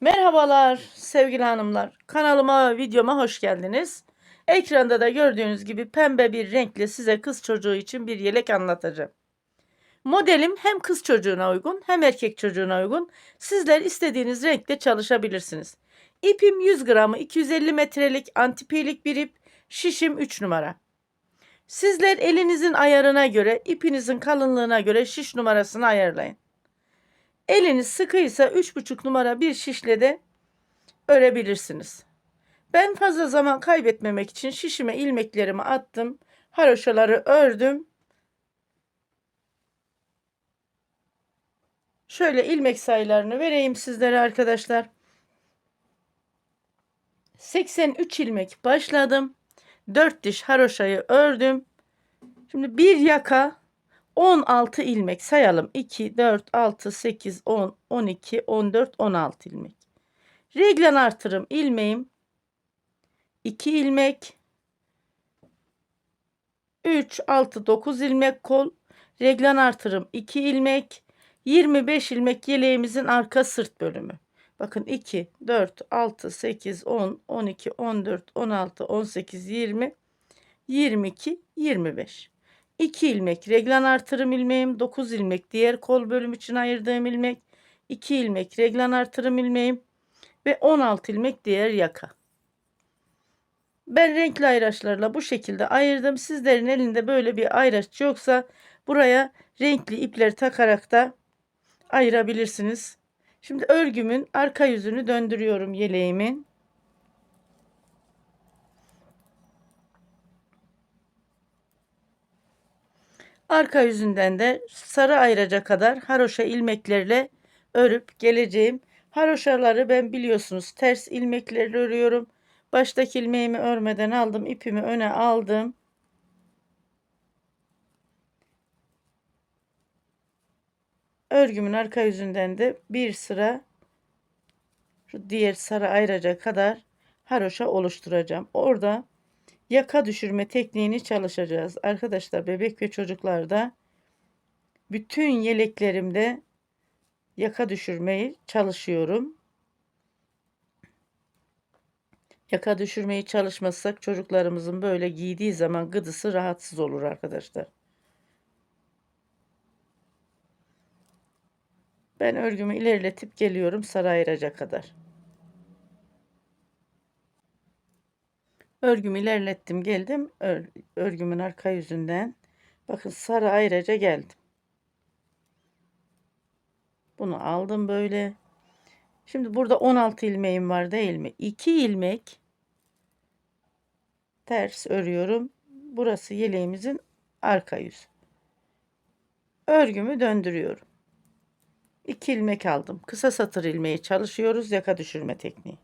Merhabalar sevgili hanımlar. Kanalıma, videoma hoş geldiniz. Ekranda da gördüğünüz gibi pembe bir renkle size kız çocuğu için bir yelek anlatacağım. Modelim hem kız çocuğuna uygun hem erkek çocuğuna uygun. Sizler istediğiniz renkte çalışabilirsiniz. İpim 100 gramı 250 metrelik antipilik bir ip. Şişim 3 numara. Sizler elinizin ayarına göre, ipinizin kalınlığına göre şiş numarasını ayarlayın. Eliniz sıkıysa 3,5 numara bir şişle de örebilirsiniz. Ben fazla zaman kaybetmemek için şişime ilmeklerimi attım. Haroşaları ördüm. Şöyle ilmek sayılarını vereyim sizlere arkadaşlar. 83 ilmek başladım. 4 diş haroşayı ördüm. Şimdi bir yaka 16 ilmek sayalım. 2, 4, 6, 8, 10, 12, 14, 16 ilmek. Reglen artırım ilmeğim 2 ilmek. 3, 6, 9 ilmek kol. Reglen artırım 2 ilmek. 25 ilmek yeleğimizin arka sırt bölümü. Bakın 2, 4, 6, 8, 10, 12, 14, 16, 18, 20, 22, 25. 2 ilmek reglen artırım ilmeğim. 9 ilmek diğer kol bölüm için ayırdığım ilmek. 2 ilmek reglen artırım ilmeğim. Ve 16 ilmek diğer yaka. Ben renkli ayraçlarla bu şekilde ayırdım. Sizlerin elinde böyle bir ayraç yoksa buraya renkli ipleri takarak da ayırabilirsiniz. Şimdi örgümün arka yüzünü döndürüyorum yeleğimin. Arka yüzünden de sarı ayraca kadar haroşa ilmeklerle örüp geleceğim. Haroşaları ben biliyorsunuz ters ilmeklerle örüyorum. Baştaki ilmeğimi örmeden aldım. İpimi öne aldım. Örgümün arka yüzünden de bir sıra şu diğer sarı ayraca kadar haroşa oluşturacağım. Orada yaka düşürme tekniğini çalışacağız. Arkadaşlar bebek ve çocuklarda bütün yeleklerimde yaka düşürmeyi çalışıyorum. Yaka düşürmeyi çalışmazsak çocuklarımızın böyle giydiği zaman gıdısı rahatsız olur arkadaşlar. Ben örgümü ilerletip geliyorum sarı ayraca kadar. Örgümü ilerlettim geldim. Örgümün arka yüzünden. Bakın sarı ayraca geldim. Bunu aldım böyle. Şimdi burada 16 ilmeğim var değil mi? 2 ilmek ters örüyorum. Burası yeleğimizin arka yüzü. Örgümü döndürüyorum. 2 ilmek aldım. Kısa satır ilmeği çalışıyoruz. Yaka düşürme tekniği.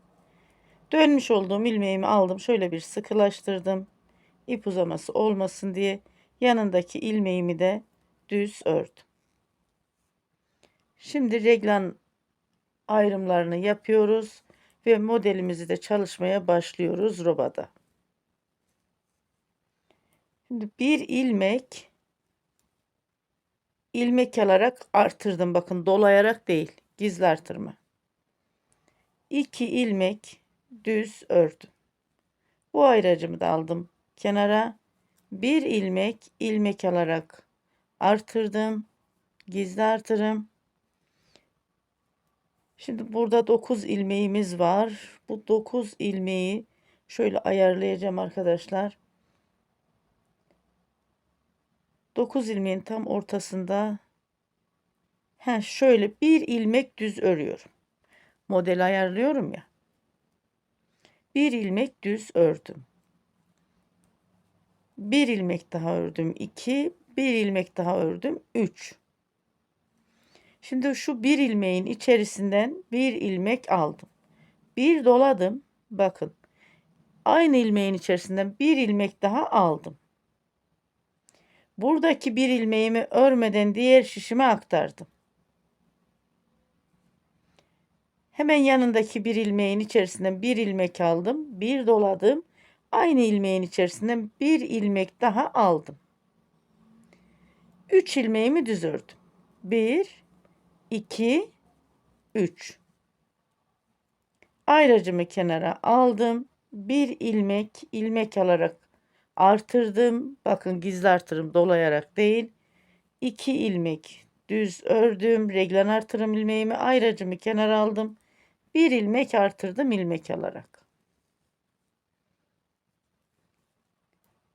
Dönmüş olduğum ilmeğimi aldım. Şöyle bir sıkılaştırdım. İp uzaması olmasın diye yanındaki ilmeğimi de düz ördüm. Şimdi reglan ayrımlarını yapıyoruz ve modelimizi de çalışmaya başlıyoruz robada. Şimdi bir ilmek alarak artırdım. Bakın dolayarak değil, gizli artırma. 2 ilmek düz ördüm. Bu ayracımı da aldım kenara. Bir ilmek alarak artırdım. Gizli artırım. Şimdi burada 9 ilmeğimiz var. Bu 9 ilmeği şöyle ayarlayacağım arkadaşlar. 9 ilmeğin tam ortasında şöyle bir ilmek düz örüyorum. Model ayarlıyorum ya. Bir ilmek düz ördüm. Bir ilmek daha ördüm. 2, bir ilmek daha ördüm. 3. Şimdi şu bir ilmeğin içerisinden bir ilmek aldım. Bir doladım. Bakın. Aynı ilmeğin içerisinden bir ilmek daha aldım. Buradaki bir ilmeğimi örmeden diğer şişime aktardım. Hemen yanındaki bir ilmeğin içerisinden bir ilmek aldım. Bir doladım. Aynı ilmeğin içerisinden bir ilmek daha aldım. 3 ilmeğimi düz ördüm. 1, 2, 3. Ayracımı kenara aldım. Bir ilmek alarak artırdım. Bakın gizli artırım dolayarak değil. 2 ilmek düz ördüm. Reglen artırım ilmeğimi, ayracımı kenara aldım. Bir ilmek artırdım ilmek alarak.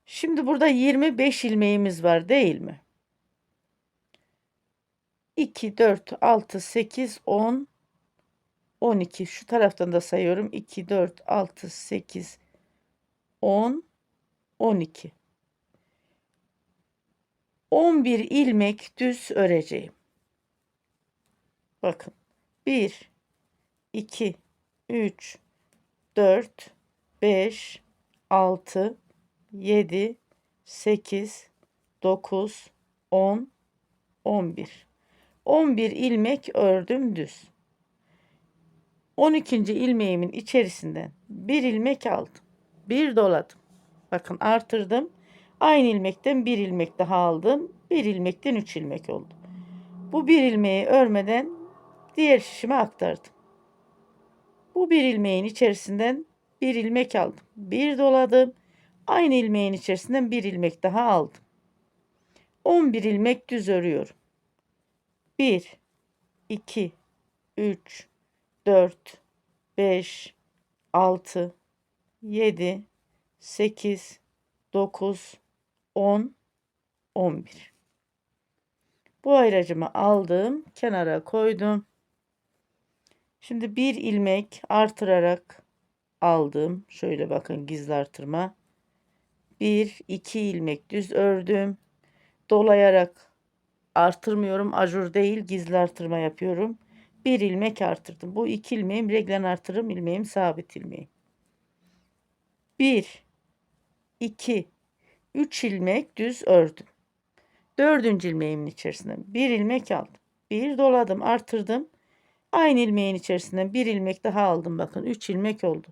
Şimdi burada 25 ilmeğimiz var değil mi? 2, 4, 6, 8, 10, 12. Şu taraftan da sayıyorum. 2, 4, 6, 8, 10, 12. 11 ilmek düz öreceğim. Bakın. 1, 2, 3, 4, 5, 6, 7, 8, 9, 10, 11. 11 ilmek ördüm düz. 12. ilmeğimin içerisinden bir ilmek aldım. Bir doladım. Bakın artırdım. Aynı ilmekten bir ilmek daha aldım. Bir ilmekten 3 ilmek oldu. Bu bir ilmeği örmeden diğer şişime aktardım. Bu bir ilmeğin içerisinden bir ilmek aldım. Bir doladım. Aynı ilmeğin içerisinden bir ilmek daha aldım. 11 ilmek düz örüyorum. 1, 2, 3, 4, 5, 6, 7, 8, 9, 10, 11. Bu ayracımı aldım. Kenara koydum. Şimdi bir ilmek artırarak aldım. Şöyle bakın gizli artırma. 1, 2 ilmek düz ördüm. Dolayarak artırmıyorum. Ajur değil, gizli artırma yapıyorum. Bir ilmek artırdım. Bu 2 ilmeğim reglen artırım ilmeğim, sabit ilmeğim. 1, 2, 3 ilmek düz ördüm. 4. ilmeğimin içerisinden bir ilmek aldım. Bir doladım, artırdım. Aynı ilmeğin içerisinden bir ilmek daha aldım. Bakın 3 ilmek oldu.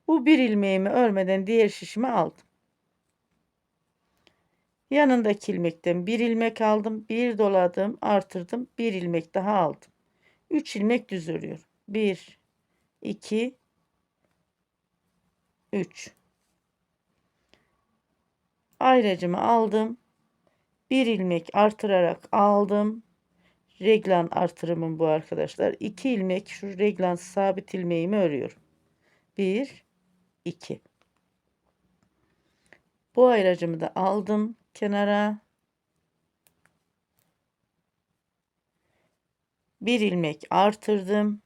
Bu bir ilmeğimi örmeden diğer şişime aldım. Yanındaki ilmekten bir ilmek aldım. Bir doladım, artırdım. Bir ilmek daha aldım. 3 ilmek düz örüyorum. 1, 2, 3. Ayracımı aldım. Bir ilmek artırarak aldım. Reglan artırımım bu arkadaşlar. 2 ilmek şu reglan sabit ilmeğimi örüyorum. 1, 2. Bu ayracımı da aldım kenara. Bir ilmek artırdım.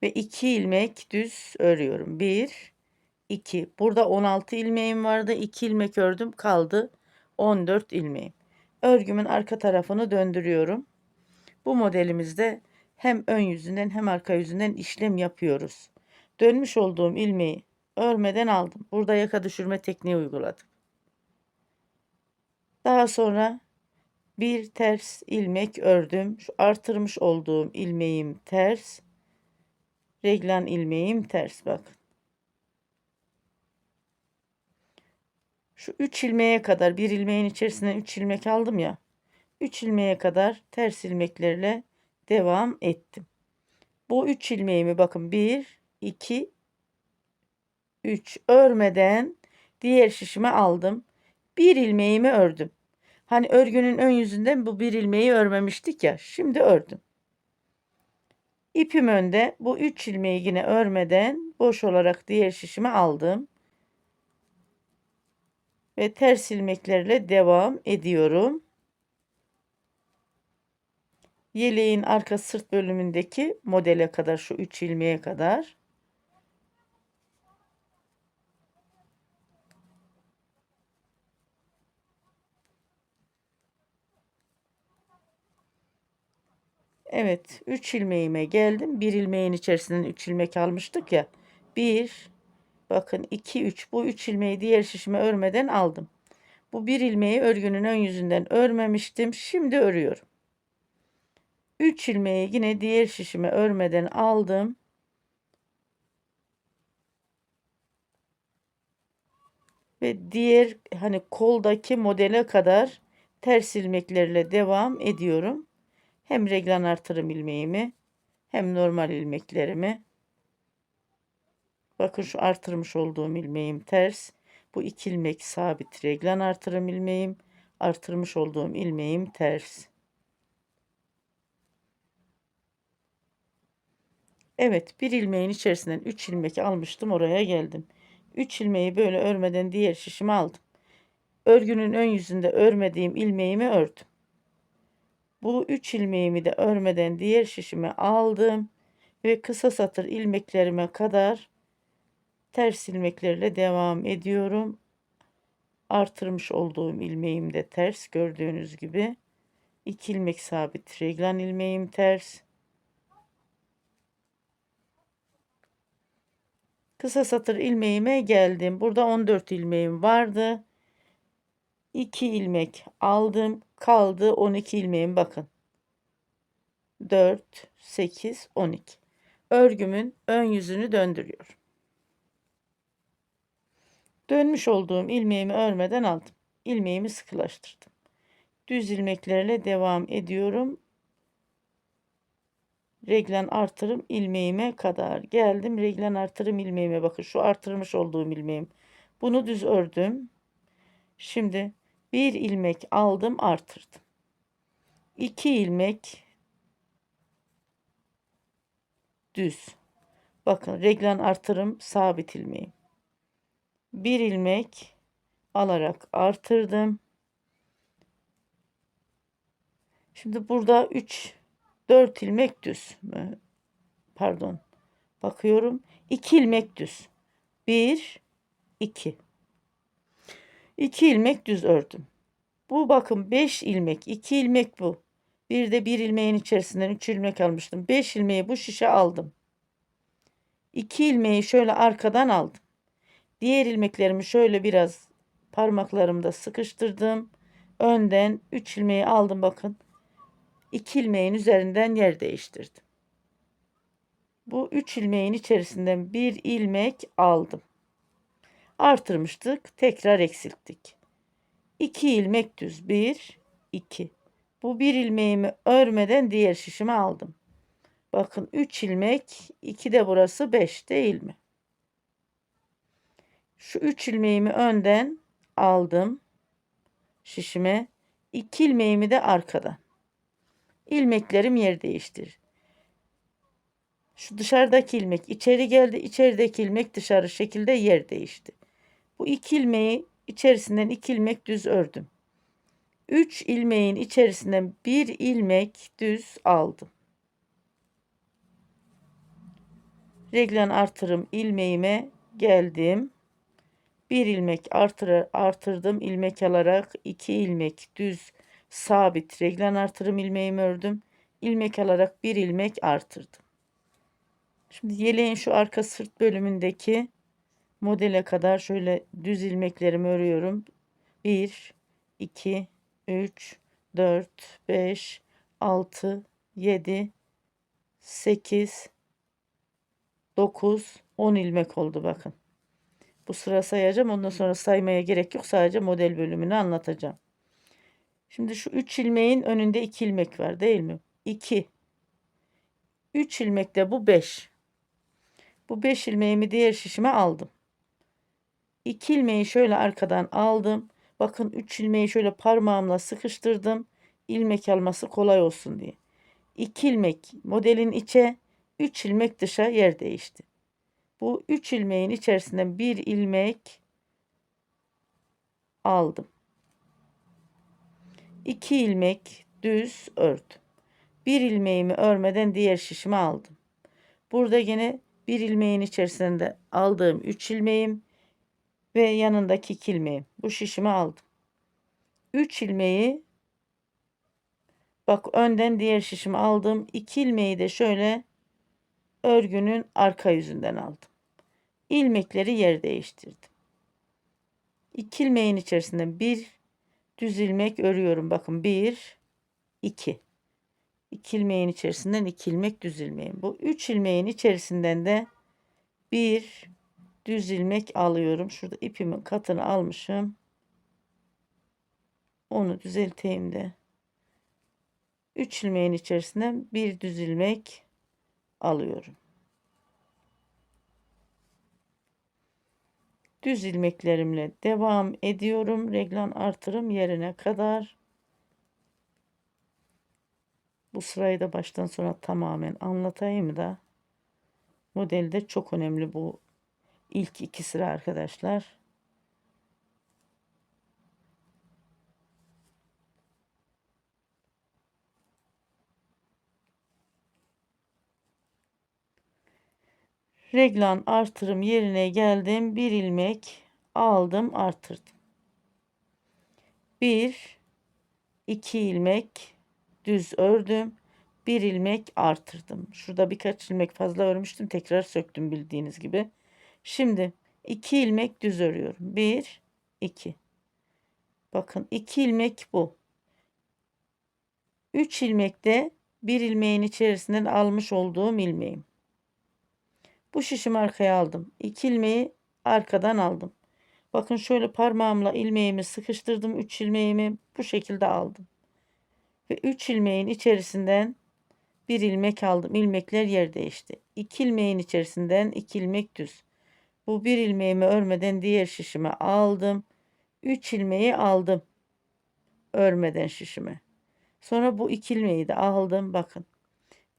Ve 2 ilmek düz örüyorum. 1, 2. Burada 16 ilmeğim vardı. 2 ilmek ördüm. Kaldı 14 ilmeğim. Örgümün arka tarafını döndürüyorum. Bu modelimizde hem ön yüzünden hem arka yüzünden işlem yapıyoruz. Dönmüş olduğum ilmeği örmeden aldım. Burada yaka düşürme tekniği uyguladım. Daha sonra bir ters ilmek ördüm. Şu artırmış olduğum ilmeğim ters. Reglan ilmeğim ters, bakın. Şu 3 ilmeğe kadar, bir ilmeğin içerisinden 3 ilmek aldım ya. 3 ilmeğe kadar ters ilmeklerle devam ettim. Bu 3 ilmeğimi bakın 1, 2, 3 örmeden diğer şişime aldım. Bir ilmeğimi ördüm. Hani örgünün ön yüzünden bu bir ilmeği örmemiştik ya. Şimdi ördüm. İpim önde. Bu 3 ilmeği yine örmeden boş olarak diğer şişime aldım. Ve ters ilmeklerle devam ediyorum. Yeleğin arka sırt bölümündeki modele kadar, şu 3 ilmeğe kadar. Evet, 3 ilmeğime geldim. Bir ilmeğin içerisinden 3 ilmek almıştık ya. 1, bakın 2, 3. Bu 3 ilmeği diğer şişime örmeden aldım. Bu bir ilmeği örgünün ön yüzünden örmemiştim. Şimdi örüyorum. 3 ilmeği yine diğer şişime örmeden aldım. Ve diğer hani koldaki modele kadar ters ilmeklerle devam ediyorum. Hem reglan artırım ilmeğimi hem normal ilmeklerimi. Bakın şu artırmış olduğum ilmeğim ters. Bu 2 ilmek sabit reglan artırım ilmeğim. Artırmış olduğum ilmeğim ters. Evet, bir ilmeğin içerisinden 3 ilmek almıştım, oraya geldim. 3 ilmeği böyle örmeden diğer şişime aldım. Örgünün ön yüzünde örmediğim ilmeğimi ördüm. Bu 3 ilmeğimi de örmeden diğer şişime aldım ve kısa satır ilmeklerime kadar ters ilmeklerle devam ediyorum. Artırmış olduğum ilmeğim de ters, gördüğünüz gibi. 2 ilmek sabit reglan ilmeğim ters. Kısa satır ilmeğime geldim. Burada 14 ilmeğim vardı. 2 ilmek aldım. Kaldı 12 ilmeğim, bakın. 4, 8, 12. Örgümün ön yüzünü döndürüyorum. Dönmüş olduğum ilmeğimi örmeden aldım. İlmeğimi sıkılaştırdım. Düz ilmeklerle devam ediyorum. Reglen artırım ilmeğime kadar geldim. Reglen artırım ilmeğime bakın. Şu artırmış olduğum ilmeğim. Bunu düz ördüm. Şimdi bir ilmek aldım, artırdım. 2 ilmek düz. Bakın reglen artırım sabit ilmeğim. Bir ilmek alarak artırdım. Şimdi burada 4 ilmek düz. Pardon. Bakıyorum. 2 ilmek düz. 1, 2. 2 ilmek düz ördüm. Bu bakın 5 ilmek. 2 ilmek bu. Bir de bir ilmeğin içerisinden 3 ilmek almıştım. 5 ilmeği bu şişe aldım. 2 ilmeği şöyle arkadan aldım. Diğer ilmeklerimi şöyle biraz parmaklarımda sıkıştırdım. Önden 3 ilmeği aldım, bakın. 2 ilmeğin üzerinden yer değiştirdim. Bu 3 ilmeğin içerisinden bir ilmek aldım. Artırmıştık, tekrar eksilttik. 2 ilmek düz, 1, 2. Bu bir ilmeğimi örmeden diğer şişime aldım. Bakın 3 ilmek, 2 de burası 5 değil mi? Şu 3 ilmeğimi önden aldım şişime. 2 ilmeğimi de arkadan. İlmeklerim yer değiştir. Şu dışarıdaki ilmek içeri geldi. İçerideki ilmek dışarı şekilde yer değişti. Bu 2 ilmeği içerisinden 2 ilmek düz ördüm. 3 ilmeğin içerisinden bir ilmek düz aldım. Reglen artırım ilmeğime geldim. Bir ilmek artırdım ilmek alarak, 2 ilmek düz sabit reglen artırım ilmeğimi ördüm. İlmek alarak bir ilmek artırdım. Şimdi yeleğin şu arka sırt bölümündeki modele kadar şöyle düz ilmeklerimi örüyorum. 1, 2, 3, 4, 5, 6, 7, 8, 9, 10 ilmek oldu, bakın. Bu sıra sayacağım. Ondan sonra saymaya gerek yok. Sadece model bölümünü anlatacağım. Şimdi şu 3 ilmeğin önünde 2 ilmek var değil mi? 2. 3 ilmekte bu 5. Bu 5 ilmeğimi diğer şişime aldım. 2 ilmeği şöyle arkadan aldım. Bakın 3 ilmeği şöyle parmağımla sıkıştırdım. İlmek alması kolay olsun diye. 2 ilmek modelin içe, 3 ilmek dışa yer değişti. Bu 3 ilmeğin içerisinden bir ilmek aldım. 2 ilmek düz ördüm. Bir ilmeğimi örmeden diğer şişimi aldım. Burada yine bir ilmeğin içerisinde aldığım 3 ilmeğim ve yanındaki 2 ilmeğim. Bu şişimi aldım. 3 ilmeği bak önden diğer şişimi aldım. 2 ilmeği de şöyle örgünün arka yüzünden aldım. İlmekleri yer değiştirdim. 2 ilmeğin içerisinden bir düz ilmek örüyorum. Bakın 1, 2. 2 ilmeğin içerisinden 2 ilmek düz ilmeğim. Bu 3 ilmeğin içerisinden de bir düz ilmek alıyorum. Şurada ipimin katını almışım. Onu düzelteyim de. 3 ilmeğin içerisinden bir düz ilmek alıyorum. Düz ilmeklerimle devam ediyorum. Reglan artırım yerine kadar. Bu sırayı da baştan sona tamamen anlatayım da. Modelde çok önemli bu ilk 2 sıra arkadaşlar. Reglan artırım yerine geldim. Bir ilmek aldım, artırdım. 1 2 ilmek düz ördüm. Bir ilmek artırdım. Şurada birkaç ilmek fazla örmüştüm. Tekrar söktüm bildiğiniz gibi. Şimdi 2 ilmek düz örüyorum. 1 2. Bakın 2 ilmek bu. 3 ilmek de bir ilmeğin içerisinden almış olduğum ilmeğim. Bu şişimi arkaya aldım. 2 ilmeği arkadan aldım. Bakın şöyle parmağımla ilmeğimi sıkıştırdım. 3 ilmeğimi bu şekilde aldım. Ve 3 ilmeğin içerisinden bir ilmek aldım. İlmekler yer değişti. 2 ilmeğin içerisinden 2 ilmek düz. Bu bir ilmeğimi örmeden diğer şişime aldım. 3 ilmeği aldım. Örmeden şişime. Sonra bu 2 ilmeği de aldım. Bakın.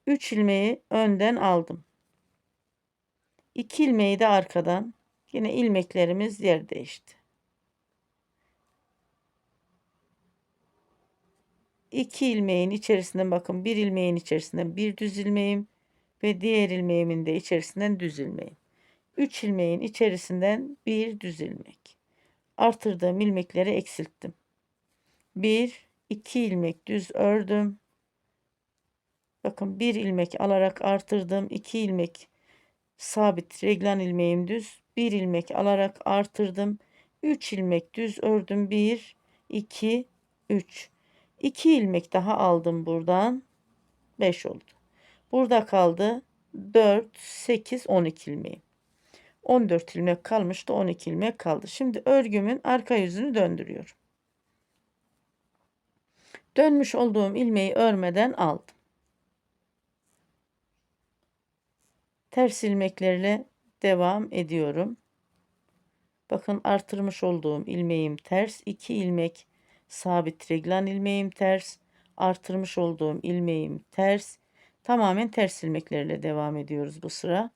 3 ilmeği önden aldım. 2 ilmeği de arkadan. Yine ilmeklerimiz yer değişti. 2 ilmeğin içerisinden bakın, bir ilmeğin içerisinden bir düz ilmeğim ve diğer ilmeğimin de içerisinden düz ilmeğim. 3 ilmeğin içerisinden bir düz ilmek. Artırdığım ilmekleri eksilttim. 1 2 ilmek düz ördüm. Bakın bir ilmek alarak artırdım. 2 ilmek sabit reglan ilmeğim düz. Bir ilmek alarak artırdım. 3 ilmek düz ördüm. 1 2 3. 2 ilmek daha aldım buradan. 5 oldu. Burada kaldı 4 8 12 ilmeğim. 14 ilmek kalmıştı. 12 ilmek kaldı. Şimdi örgümün arka yüzünü döndürüyorum. Dönmüş olduğum ilmeği örmeden aldım. Ters ilmeklerle devam ediyorum. Bakın artırmış olduğum ilmeğim ters. 2 ilmek sabit reglan ilmeğim ters. Artırmış olduğum ilmeğim ters. Tamamen ters ilmeklerle devam ediyoruz bu sıra.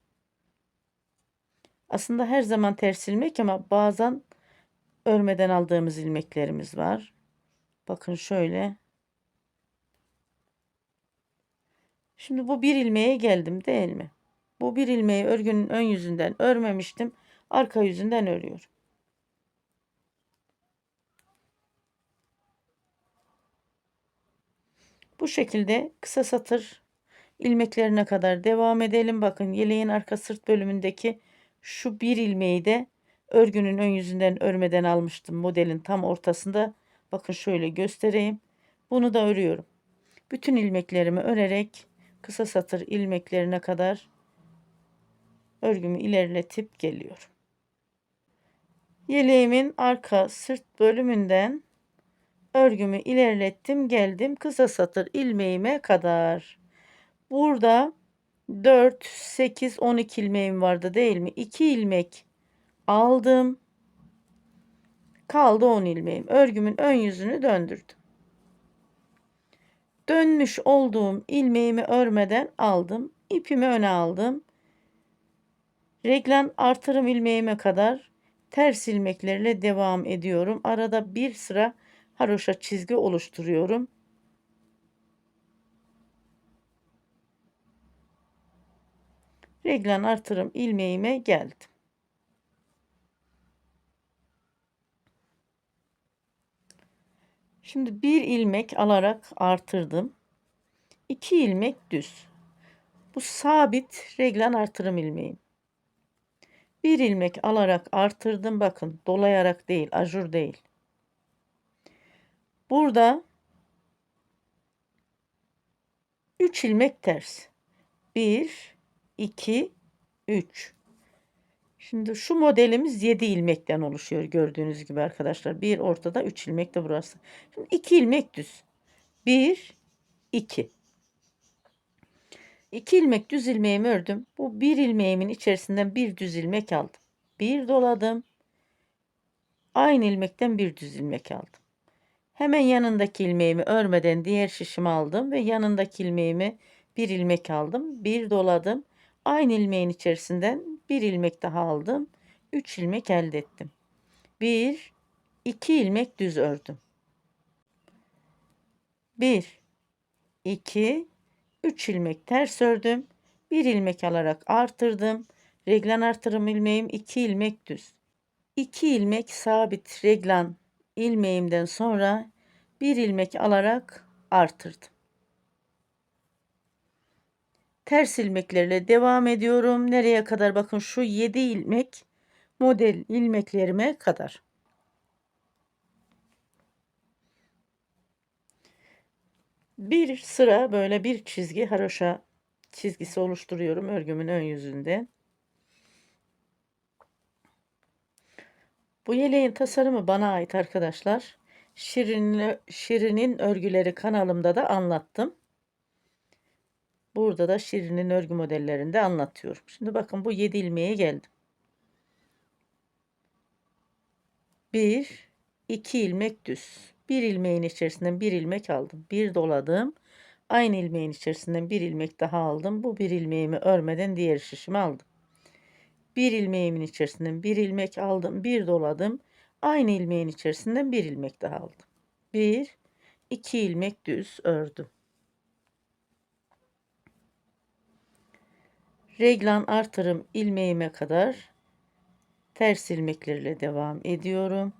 Aslında her zaman ters ilmek ama bazen örmeden aldığımız ilmeklerimiz var. Bakın şöyle. Şimdi bu bir ilmeğe geldim değil mi? Bu bir ilmeği örgünün ön yüzünden örmemiştim. Arka yüzünden örüyorum. Bu şekilde kısa satır ilmeklerine kadar devam edelim. Bakın yeleğin arka sırt bölümündeki şu bir ilmeği de örgünün ön yüzünden örmeden almıştım. Modelin tam ortasında. Bakın şöyle göstereyim. Bunu da örüyorum. Bütün ilmeklerimi örerek kısa satır ilmeklerine kadar örgümü ilerletip geliyorum. Yeleğimin arka sırt bölümünden örgümü ilerlettim, geldim kısa satır ilmeğime kadar. Burada 4 8 12 ilmeğim vardı değil mi? 2 ilmek aldım. Kaldı 10 ilmeğim. Örgümün ön yüzünü döndürdüm. Dönmüş olduğum ilmeğimi örmeden aldım. İpimi öne aldım. Reglen artırım ilmeğime kadar ters ilmeklerle devam ediyorum. Arada bir sıra haroşa çizgi oluşturuyorum. Reglen artırım ilmeğime geldim. Şimdi bir ilmek alarak artırdım. 2 ilmek düz. Bu sabit reglen artırım ilmeğim. Bir ilmek alarak artırdım. Bakın dolayarak değil, ajur değil. Burada 3 ilmek ters. 1 2 3. Şimdi şu modelimiz 7 ilmekten oluşuyor gördüğünüz gibi arkadaşlar. Bir ortada, 3 ilmek de burası. Şimdi 2 ilmek düz. 1 2. 2 ilmek düz ilmeğimi ördüm. Bu bir ilmeğimin içerisinden bir düz ilmek aldım. Bir doladım. Aynı ilmekten bir düz ilmek aldım. Hemen yanındaki ilmeğimi örmeden diğer şişimi aldım ve yanındaki ilmeğimi bir ilmek aldım. Bir doladım. Aynı ilmeğin içerisinden bir ilmek daha aldım. 3 ilmek elde ettim. 1 2 ilmek düz ördüm. 1 2 3 ilmek ters ördüm. 1 ilmek alarak artırdım. Reglan artırım ilmeğim 2 ilmek düz. 2 ilmek sabit reglan ilmeğimden sonra 1 ilmek alarak artırdım. Ters ilmeklerle devam ediyorum. Nereye kadar? Bakın şu 7 ilmek model ilmeklerime kadar. Bir sıra böyle bir çizgi haroşa çizgisi oluşturuyorum örgümün ön yüzünde. Bu yeleğin tasarımı bana ait arkadaşlar. Şirin'in örgüleri kanalımda da anlattım. Burada da Şirin'in örgü modellerinde anlatıyorum. Şimdi bakın bu 7 ilmeğe geldim. 1 2 ilmek düz. Bir ilmeğin içerisinden bir ilmek aldım. Bir doladım. Aynı ilmeğin içerisinden bir ilmek daha aldım. Bu bir ilmeğimi örmeden diğer şişimi aldım. Bir ilmeğimin içerisinden bir ilmek aldım. Bir doladım. Aynı ilmeğin içerisinden bir ilmek daha aldım. 1 2 ilmek düz ördüm. Reglan artırım ilmeğime kadar ters ilmeklerle devam ediyorum.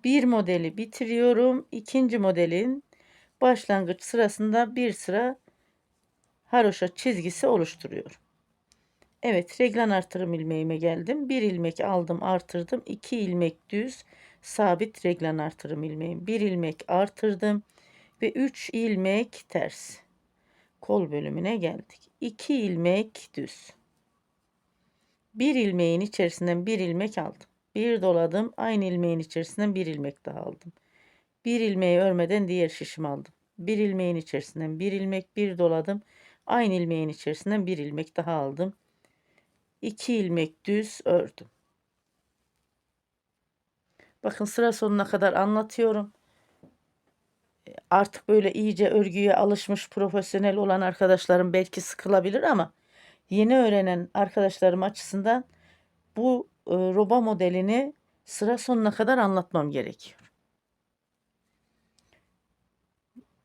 Bir modeli bitiriyorum. İkinci modelin başlangıç sırasında bir sıra haroşa çizgisi oluşturuyorum. Evet, reglan artırım ilmeğime geldim. Bir ilmek aldım, artırdım. 2 ilmek düz sabit reglan artırım ilmeğim. Bir ilmek artırdım ve 3 ilmek ters. Kol bölümüne geldik. 2 ilmek düz. Bir ilmeğin içerisinden bir ilmek aldım. Bir doladım. Aynı ilmeğin içerisinden bir ilmek daha aldım. Bir ilmeği örmeden diğer şişimi aldım. Bir ilmeğin içerisinden bir ilmek, bir doladım. Aynı ilmeğin içerisinden bir ilmek daha aldım. 2 ilmek düz ördüm. Bakın sıra sonuna kadar anlatıyorum. Artık böyle iyice örgüye alışmış profesyonel olan arkadaşlarım belki sıkılabilir ama yeni öğrenen arkadaşlarım açısından bu roba modelini sıra sonuna kadar anlatmam gerekiyor.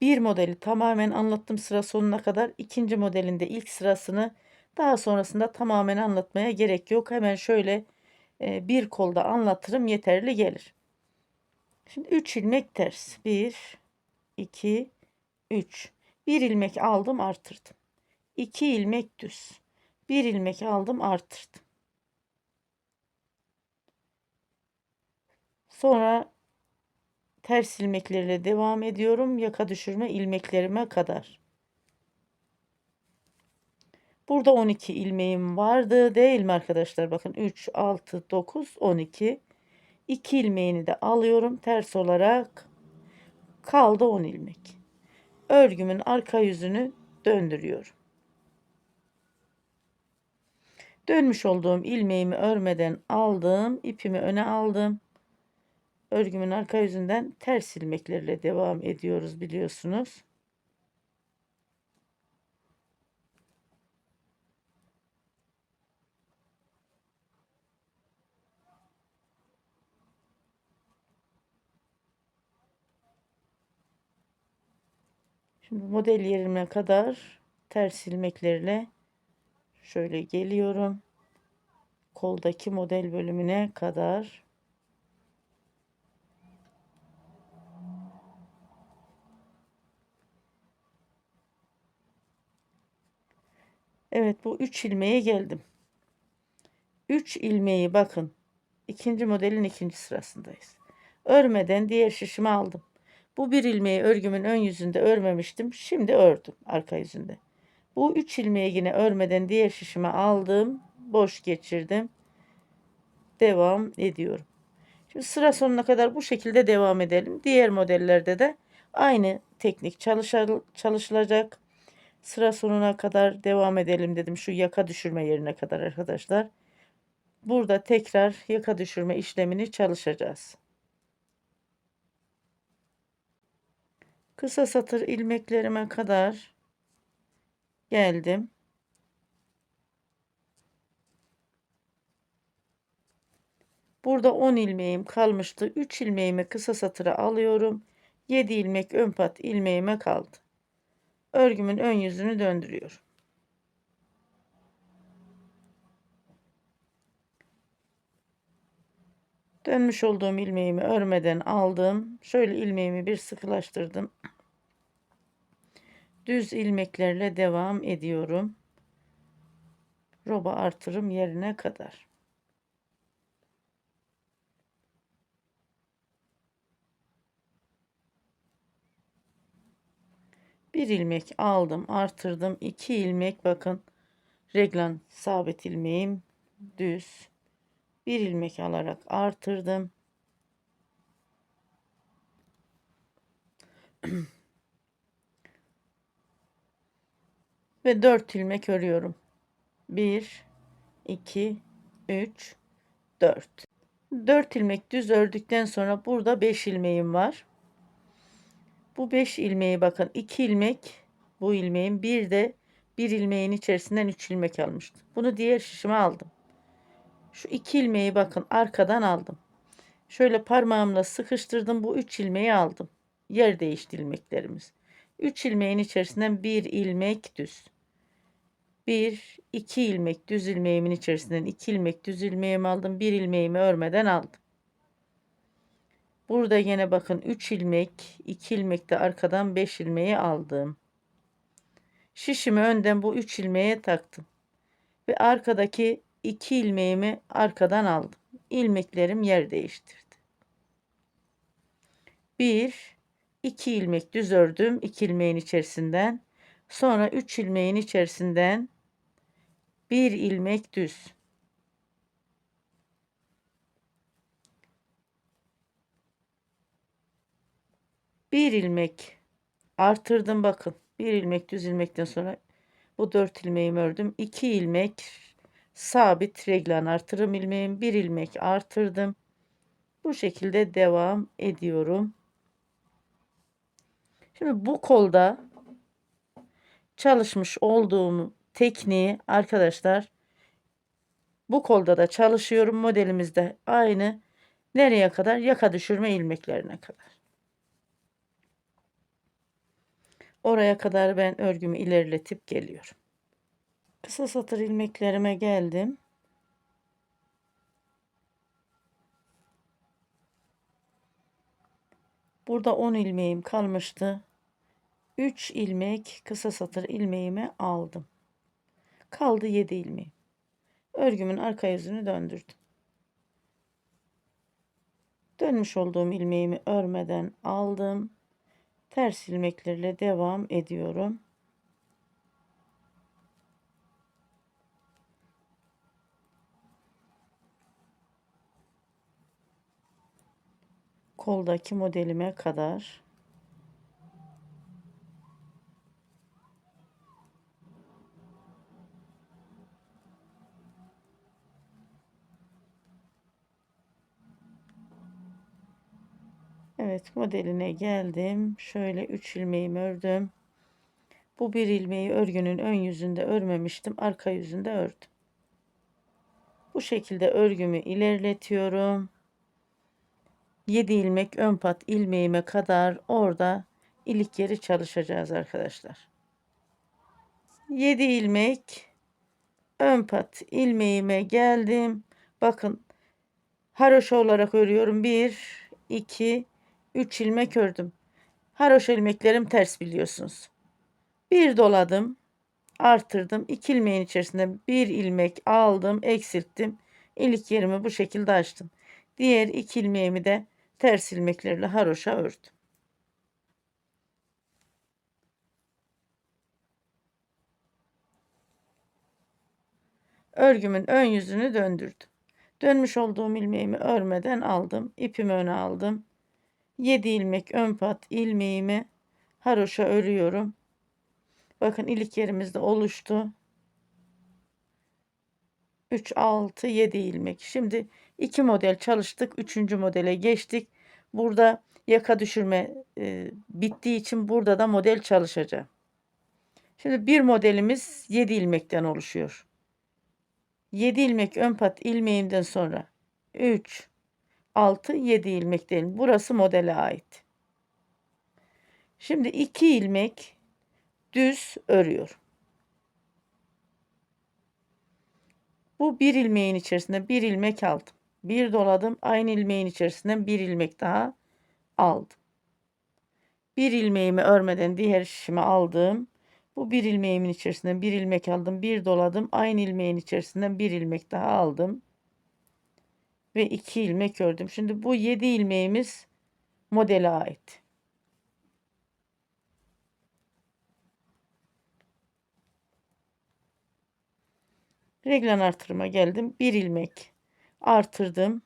Bir modeli tamamen anlattım sıra sonuna kadar. İkinci modelinde ilk sırasını daha sonrasında tamamen anlatmaya gerek yok. Hemen şöyle bir kolda anlatırım yeterli gelir. Şimdi 3 ilmek ters. 1 2 3. Bir ilmek aldım, artırdım. 2 ilmek düz. Bir ilmek aldım, artırdım. Sonra ters ilmeklerle devam ediyorum yaka düşürme ilmeklerime kadar. Burada 12 ilmeğim vardı değil mi arkadaşlar? Bakın 3, 6, 9, 12. 2 ilmeğini de alıyorum ters olarak. Kaldı 10 ilmek. Örgümün arka yüzünü döndürüyorum. Dönmüş olduğum ilmeğimi örmeden aldım. İpimi öne aldım. Örgümün arka yüzünden ters ilmeklerle devam ediyoruz biliyorsunuz. Şimdi model yerime kadar ters ilmeklerle şöyle geliyorum. Koldaki model bölümüne kadar. Evet, bu 3 ilmeğe geldim. 3 ilmeği bakın. İkinci modelin ikinci sırasındayız. Örmeden diğer şişimi aldım. Bu bir ilmeği örgümün ön yüzünde örmemiştim. Şimdi ördüm arka yüzünde. Bu 3 ilmeği yine örmeden diğer şişimi aldım. Boş geçirdim. Devam ediyorum. Şimdi sıra sonuna kadar bu şekilde devam edelim. Diğer modellerde de Aynı teknik çalışılacak. Sıra sonuna kadar devam edelim dedim. Şu yaka düşürme yerine kadar arkadaşlar. Burada tekrar yaka düşürme işlemini çalışacağız. Kısa satır ilmeklerime kadar geldim. Burada 10 ilmeğim kalmıştı. 3 ilmeğimi kısa satıra alıyorum. 7 ilmek ön pat ilmeğime kaldı. Örgümün ön yüzünü döndürüyorum. Dönmüş olduğum ilmeğimi örmeden aldım. Şöyle ilmeğimi bir sıkılaştırdım. Düz ilmeklerle devam ediyorum. Roba artırım yerine kadar. Bir ilmek aldım, artırdım. 2 ilmek bakın. Reglan sabit ilmeğim düz. Bir ilmek alarak artırdım. Ve 4 ilmek örüyorum. 1 2 3 4. 4 ilmek düz ördükten sonra burada 5 ilmeğim var. Bu 5 ilmeği bakın 2 ilmek bu ilmeğin bir de bir ilmeğin içerisinden 3 ilmek almıştım. Bunu diğer şişime aldım. Şu 2 ilmeği bakın arkadan aldım. Şöyle parmağımla sıkıştırdım. Bu 3 ilmeği aldım. Yer değişti ilmeklerimiz. 3 ilmeğin içerisinden bir ilmek düz. 1 2 ilmek düz ilmeğimin içerisinden 2 ilmek düz ilmeğimi aldım. Bir ilmeğimi örmeden aldım. Burada yine bakın 3 ilmek, 2 ilmek de arkadan 5 ilmeği aldım. Şişimi önden bu 3 ilmeğe taktım. Ve arkadaki 2 ilmeğimi arkadan aldım. İlmeklerim yer değiştirdi. 1 2 ilmek düz ördüm 2 ilmeğin içerisinden. Sonra 3 ilmeğin içerisinden bir ilmek düz. Bir ilmek artırdım bakın. Bir ilmek düz ilmekten sonra bu 4 ilmeğimi ördüm. 2 ilmek sabit reglan artırım ilmeğim. Bir ilmek artırdım. Bu şekilde devam ediyorum. Şimdi bu kolda çalışmış olduğum tekniği arkadaşlar bu kolda da çalışıyorum. Modelimizde aynı. Nereye kadar? Yaka düşürme ilmeklerine kadar. Oraya kadar ben örgümü ilerletip geliyorum. Kısa satır ilmeklerime geldim. Burada 10 ilmeğim kalmıştı. 3 ilmek kısa satır ilmeğimi aldım. Kaldı 7 ilmeğim. Örgümün arka yüzünü döndürdüm. Dönmüş olduğum ilmeğimi örmeden aldım. Ters ilmeklerle devam ediyorum. Koldaki modelime kadar. Evet, modeline geldim. Şöyle 3 ilmeğimi ördüm. Bu bir ilmeği örgünün ön yüzünde örmemiştim. Arka yüzünde ördüm. Bu şekilde örgümü ilerletiyorum. 7 ilmek ön pat ilmeğime kadar orada ilik yeri çalışacağız arkadaşlar. 7 ilmek ön pat ilmeğime geldim. Bakın haroşa olarak örüyorum. 1 2 3 ilmek ördüm. Haroşa ilmeklerim ters biliyorsunuz. Bir doladım, artırdım. 2 ilmeğin içerisinde bir ilmek aldım, eksilttim. İlik yerimi bu şekilde açtım. Diğer 2 ilmeğimi de ters ilmeklerle haroşa ördüm. Örgümün ön yüzünü döndürdüm. Dönmüş olduğum ilmeğimi örmeden aldım. İpimi öne aldım. 7 ilmek ön pat ilmeğimi haroşa örüyorum. Bakın ilik yerimiz de oluştu. 3, 6, 7 ilmek. Şimdi 2 model çalıştık. 3. modele geçtik. Burada yaka düşürme bittiği için burada da model çalışacağım. Şimdi bir modelimiz 7 ilmekten oluşuyor. 7 ilmek ön pat ilmeğimden sonra 3, 6, 7 ilmek değil. Burası modele ait. Şimdi 2 ilmek düz örüyorum. Bu bir ilmeğin içerisinde bir ilmek aldım. Bir doladım. Aynı ilmeğin içerisinden bir ilmek daha aldım. Bir ilmeğimi örmeden diğer şişimi aldım. Bu bir ilmeğimin içerisinden bir ilmek aldım. Bir doladım. Aynı ilmeğin içerisinden bir ilmek daha aldım. Ve 2 ilmek ördüm. Şimdi bu 7 ilmeğimiz modele ait. Reglen artırıma geldim. Bir ilmek artırdım.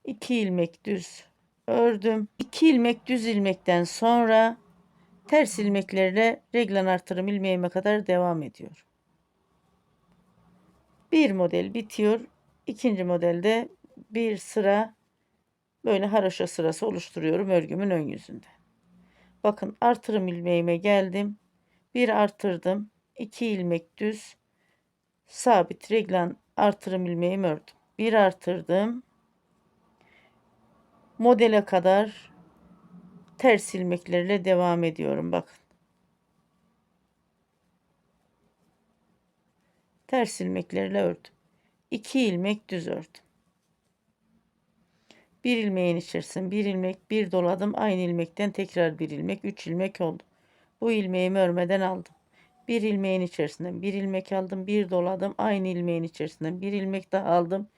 2 ilmek düz ördüm. 2 ilmek düz ilmekten sonra ters ilmeklerle reglen artırım ilmeğime kadar devam ediyor. Bir model bitiyor. İkinci modelde bir sıra böyle haroşa sırası oluşturuyorum örgümün ön yüzünde. Bakın artırım ilmeğime geldim. Bir artırdım. 2 ilmek düz sabit reglen artırım ilmeğimi ördüm. Bir artırdım. Modele kadar ters ilmeklerle devam ediyorum. Bakın. Ters ilmeklerle ördüm. 2 ilmek düz ördüm. Bir ilmeğin içerisine bir ilmek bir doladım. Aynı ilmekten tekrar bir ilmek 3 ilmek oldu. Bu ilmeğimi örmeden aldım. Bir ilmeğin içerisinden bir ilmek aldım. Bir doladım. Aynı ilmeğin içerisinden bir ilmek daha aldım.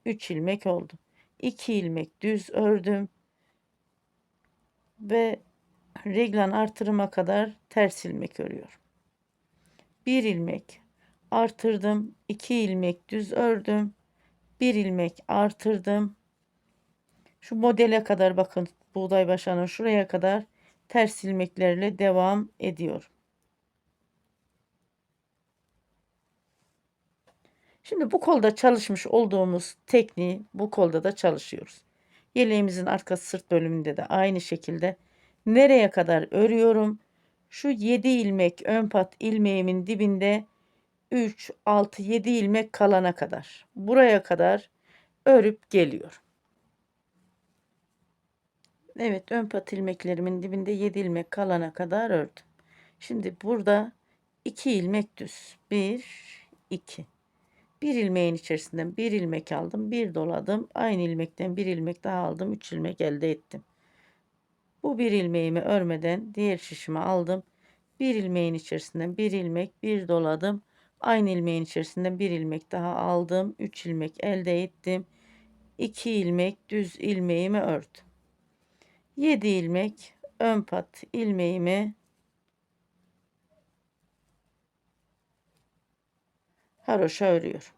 3 ilmek oldu. 2 ilmek düz ördüm. Ve reglen artırıma kadar ters ilmek örüyorum. Bir ilmek artırdım. 2 ilmek düz ördüm. Bir ilmek artırdım. Şu modele kadar bakın buğday başağının şuraya kadar ters ilmeklerle devam ediyorum. Şimdi bu kolda çalışmış olduğumuz tekniği bu kolda da çalışıyoruz. Yeleğimizin arka sırt bölümünde de aynı şekilde nereye kadar örüyorum? Şu 7 ilmek ön pat ilmeğimin dibinde 3, 6, 7 ilmek kalana kadar. Buraya kadar örüp geliyorum. Evet, ön pat ilmeklerimin dibinde 7 ilmek kalana kadar ördüm. Şimdi burada 2 ilmek düz. 1, 2. Bir ilmeğin içerisinden bir ilmek aldım. Bir doladım. Aynı ilmekten bir ilmek daha aldım. 3 ilmek elde ettim. Bu bir ilmeğimi örmeden diğer şişimi aldım. Bir ilmeğin içerisinden bir ilmek bir doladım. Aynı ilmeğin içerisinden bir ilmek daha aldım. 3 ilmek elde ettim. 2 ilmek düz ilmeğimi ördüm. 7 ilmek ön pat ilmeğimi haroşa örüyorum.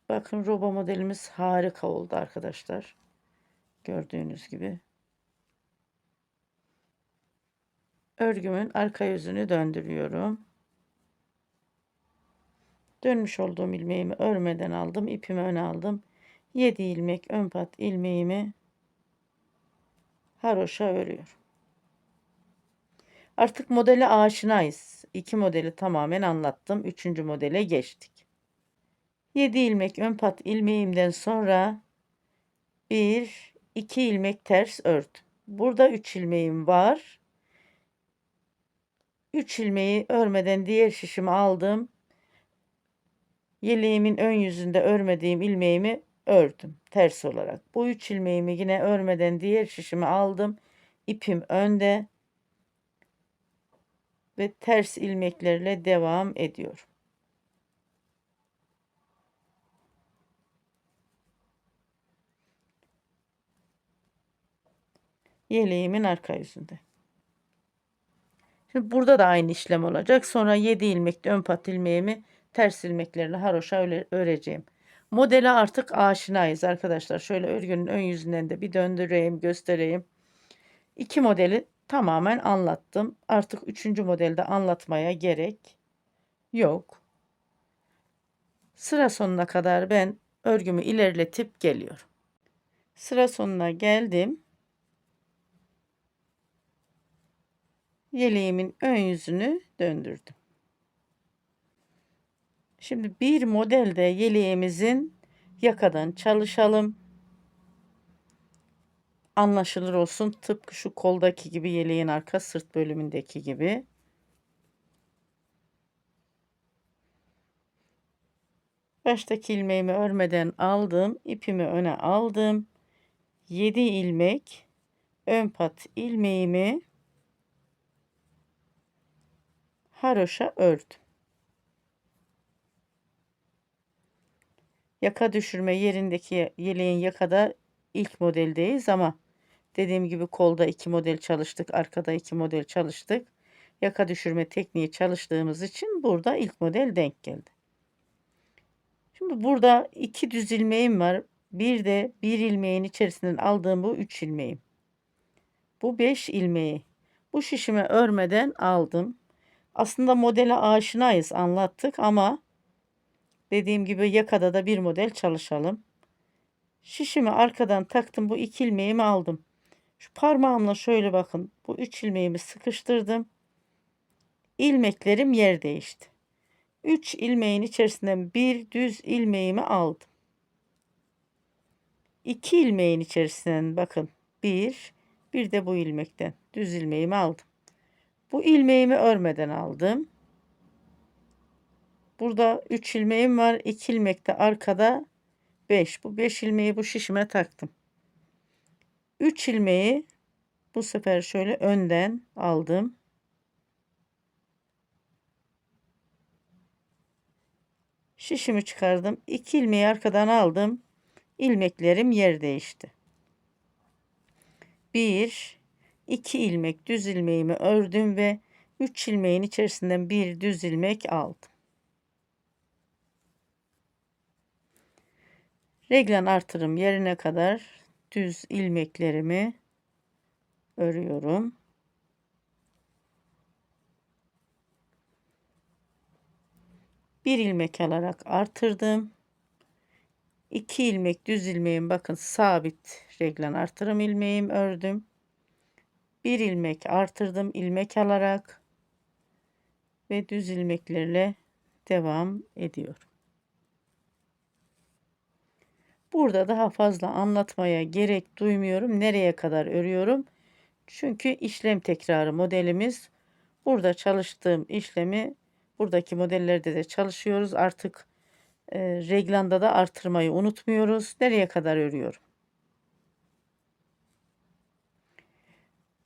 Bakın roba modelimiz harika oldu arkadaşlar. Gördüğünüz gibi. Örgümün arka yüzünü döndürüyorum. Dönmüş olduğum ilmeğimi örmeden aldım. İpimi öne aldım. 7 ilmek ön pat ilmeğimi haroşa örüyorum. Artık modele aşinayız. 2 modeli tamamen anlattım. 3. modele geçtik. 7 ilmek ön pat ilmeğimden sonra 1, 2 ilmek ters ördüm. Burada 3 ilmeğim var. 3 ilmeği örmeden diğer şişimi aldım. Yeleğimin ön yüzünde örmediğim ilmeğimi ördüm ters olarak. Bu 3 ilmeğimi yine örmeden diğer şişimi aldım. İpim önde ve ters ilmeklerle devam ediyorum. Yeleğimin arka yüzünde. Şimdi burada da aynı işlem olacak. Sonra 7 ilmekli ön pat ilmeğimi ters ilmeklerini haroşa öreceğim. Modele artık aşinayız arkadaşlar. Şöyle örgünün ön yüzünden de bir döndüreyim, göstereyim. 2 modeli tamamen anlattım. Artık 3. modelde anlatmaya gerek yok. Sıra sonuna kadar ben örgümü ilerletip geliyorum. Sıra sonuna geldim. Yeleğimin ön yüzünü döndürdüm. Şimdi bir modelde yeleğimizin yakadan çalışalım. Anlaşılır olsun. Tıpkı şu koldaki gibi, yeleğin arka sırt bölümündeki gibi. Baştaki ilmeğimi örmeden aldım. İpimi öne aldım. 7 ilmek ön pat ilmeğimi haroşa ördüm. Yaka düşürme yerindeki yeleğin yakada ilk modeldeyiz ama dediğim gibi kolda 2 model çalıştık, arkada 2 model çalıştık. Yaka düşürme tekniği çalıştığımız için burada ilk model denk geldi. Şimdi burada 2 düz ilmeğim var. Bir de bir ilmeğin içerisinden aldığım bu 3 ilmeğim. Bu 5 ilmeği bu şişime örmeden aldım. Aslında modele aşinayız, anlattık ama dediğim gibi yakada da bir model çalışalım. Şişimi arkadan taktım. Bu 2 ilmeğimi aldım. Şu parmağımla şöyle bakın. Bu 3 ilmeğimi sıkıştırdım. İlmeklerim yer değişti. 3 ilmeğin içerisinden bir düz ilmeğimi aldım. 2 ilmeğin içerisinden bakın. Bir de bu ilmekten düz ilmeğimi aldım. Bu ilmeğimi örmeden aldım. Burada 3 ilmeğim var. 2 ilmek de arkada 5. Bu 5 ilmeği bu şişime taktım. 3 ilmeği bu sefer şöyle önden aldım. Şişimi çıkardım. 2 ilmeği arkadan aldım. İlmeklerim yer değişti. 2 ilmek düz ilmeğimi ördüm ve 3 ilmeğin içerisinden bir düz ilmek aldım. Reglen artırım yerine kadar düz ilmeklerimi örüyorum. Bir ilmek alarak artırdım. 2 ilmek düz ilmeğim, bakın sabit reglen artırım ilmeğim ördüm. Bir ilmek artırdım ilmek alarak ve düz ilmeklerle devam ediyorum. Burada daha fazla anlatmaya gerek duymuyorum. Nereye kadar örüyorum? Çünkü işlem tekrarı modelimiz. Burada çalıştığım işlemi buradaki modellerde de çalışıyoruz. Artık reglanda da artırmayı unutmuyoruz. Nereye kadar örüyorum?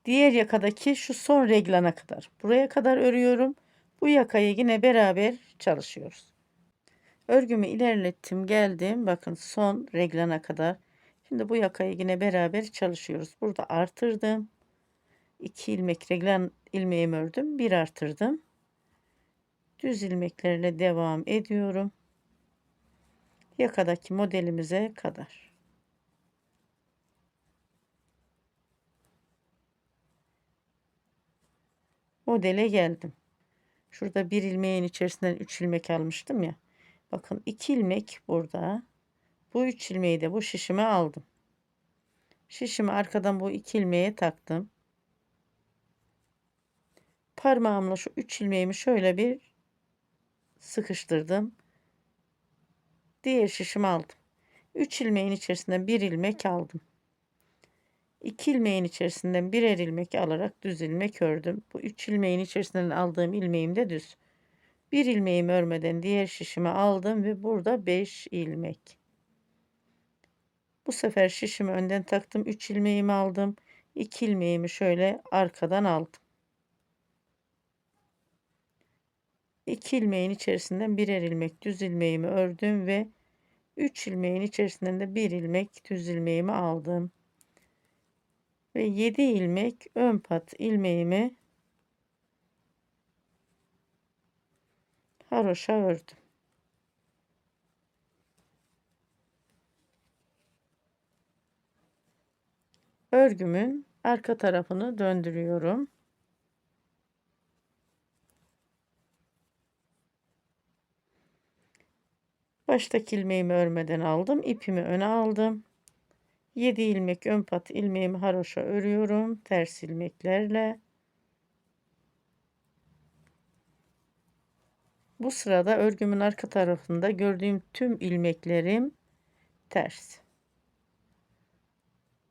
Diğer yakadaki şu son reglana kadar. Buraya kadar örüyorum. Bu yakayı yine beraber çalışıyoruz. Örgümü ilerlettim, geldim. Bakın son reglana kadar. Şimdi bu yakayı yine beraber çalışıyoruz. Burada artırdım. 2 ilmek reglan ilmeğimi ördüm. Bir artırdım. Düz ilmeklerle devam ediyorum. Yakadaki modelimize kadar. Modele geldim. Şurada bir ilmeğin içerisinden 3 ilmek almıştım ya. Bakın 2 ilmek burada. Bu 3 ilmeği de bu şişime aldım. Şişimi arkadan bu 2 ilmeğe taktım. Parmağımla şu 3 ilmeğimi şöyle bir sıkıştırdım. Diğer şişimi aldım. 3 ilmeğin içerisinden bir ilmek aldım. 2 ilmeğin içerisinden birer ilmek alarak düz ilmek ördüm. Bu 3 ilmeğin içerisinden aldığım ilmeğim de düz. Bir ilmeğimi örmeden diğer şişimi aldım ve burada 5 ilmek. Bu sefer şişimi önden taktım. 3 ilmeğimi aldım. 2 ilmeğimi şöyle arkadan aldım. 2 ilmeğin içerisinden birer ilmek düz ilmeğimi ördüm ve 3 ilmeğin içerisinden de bir ilmek düz ilmeğimi aldım. Ve 7 ilmek ön pat ilmeğimi haroşa ördüm. Örgümün arka tarafını döndürüyorum. Baştaki ilmeğimi örmeden aldım. İpimi öne aldım. 7 ilmek ön pat ilmeğimi haroşa örüyorum. Ters ilmeklerle. Bu sırada örgümün arka tarafında gördüğüm tüm ilmeklerim ters.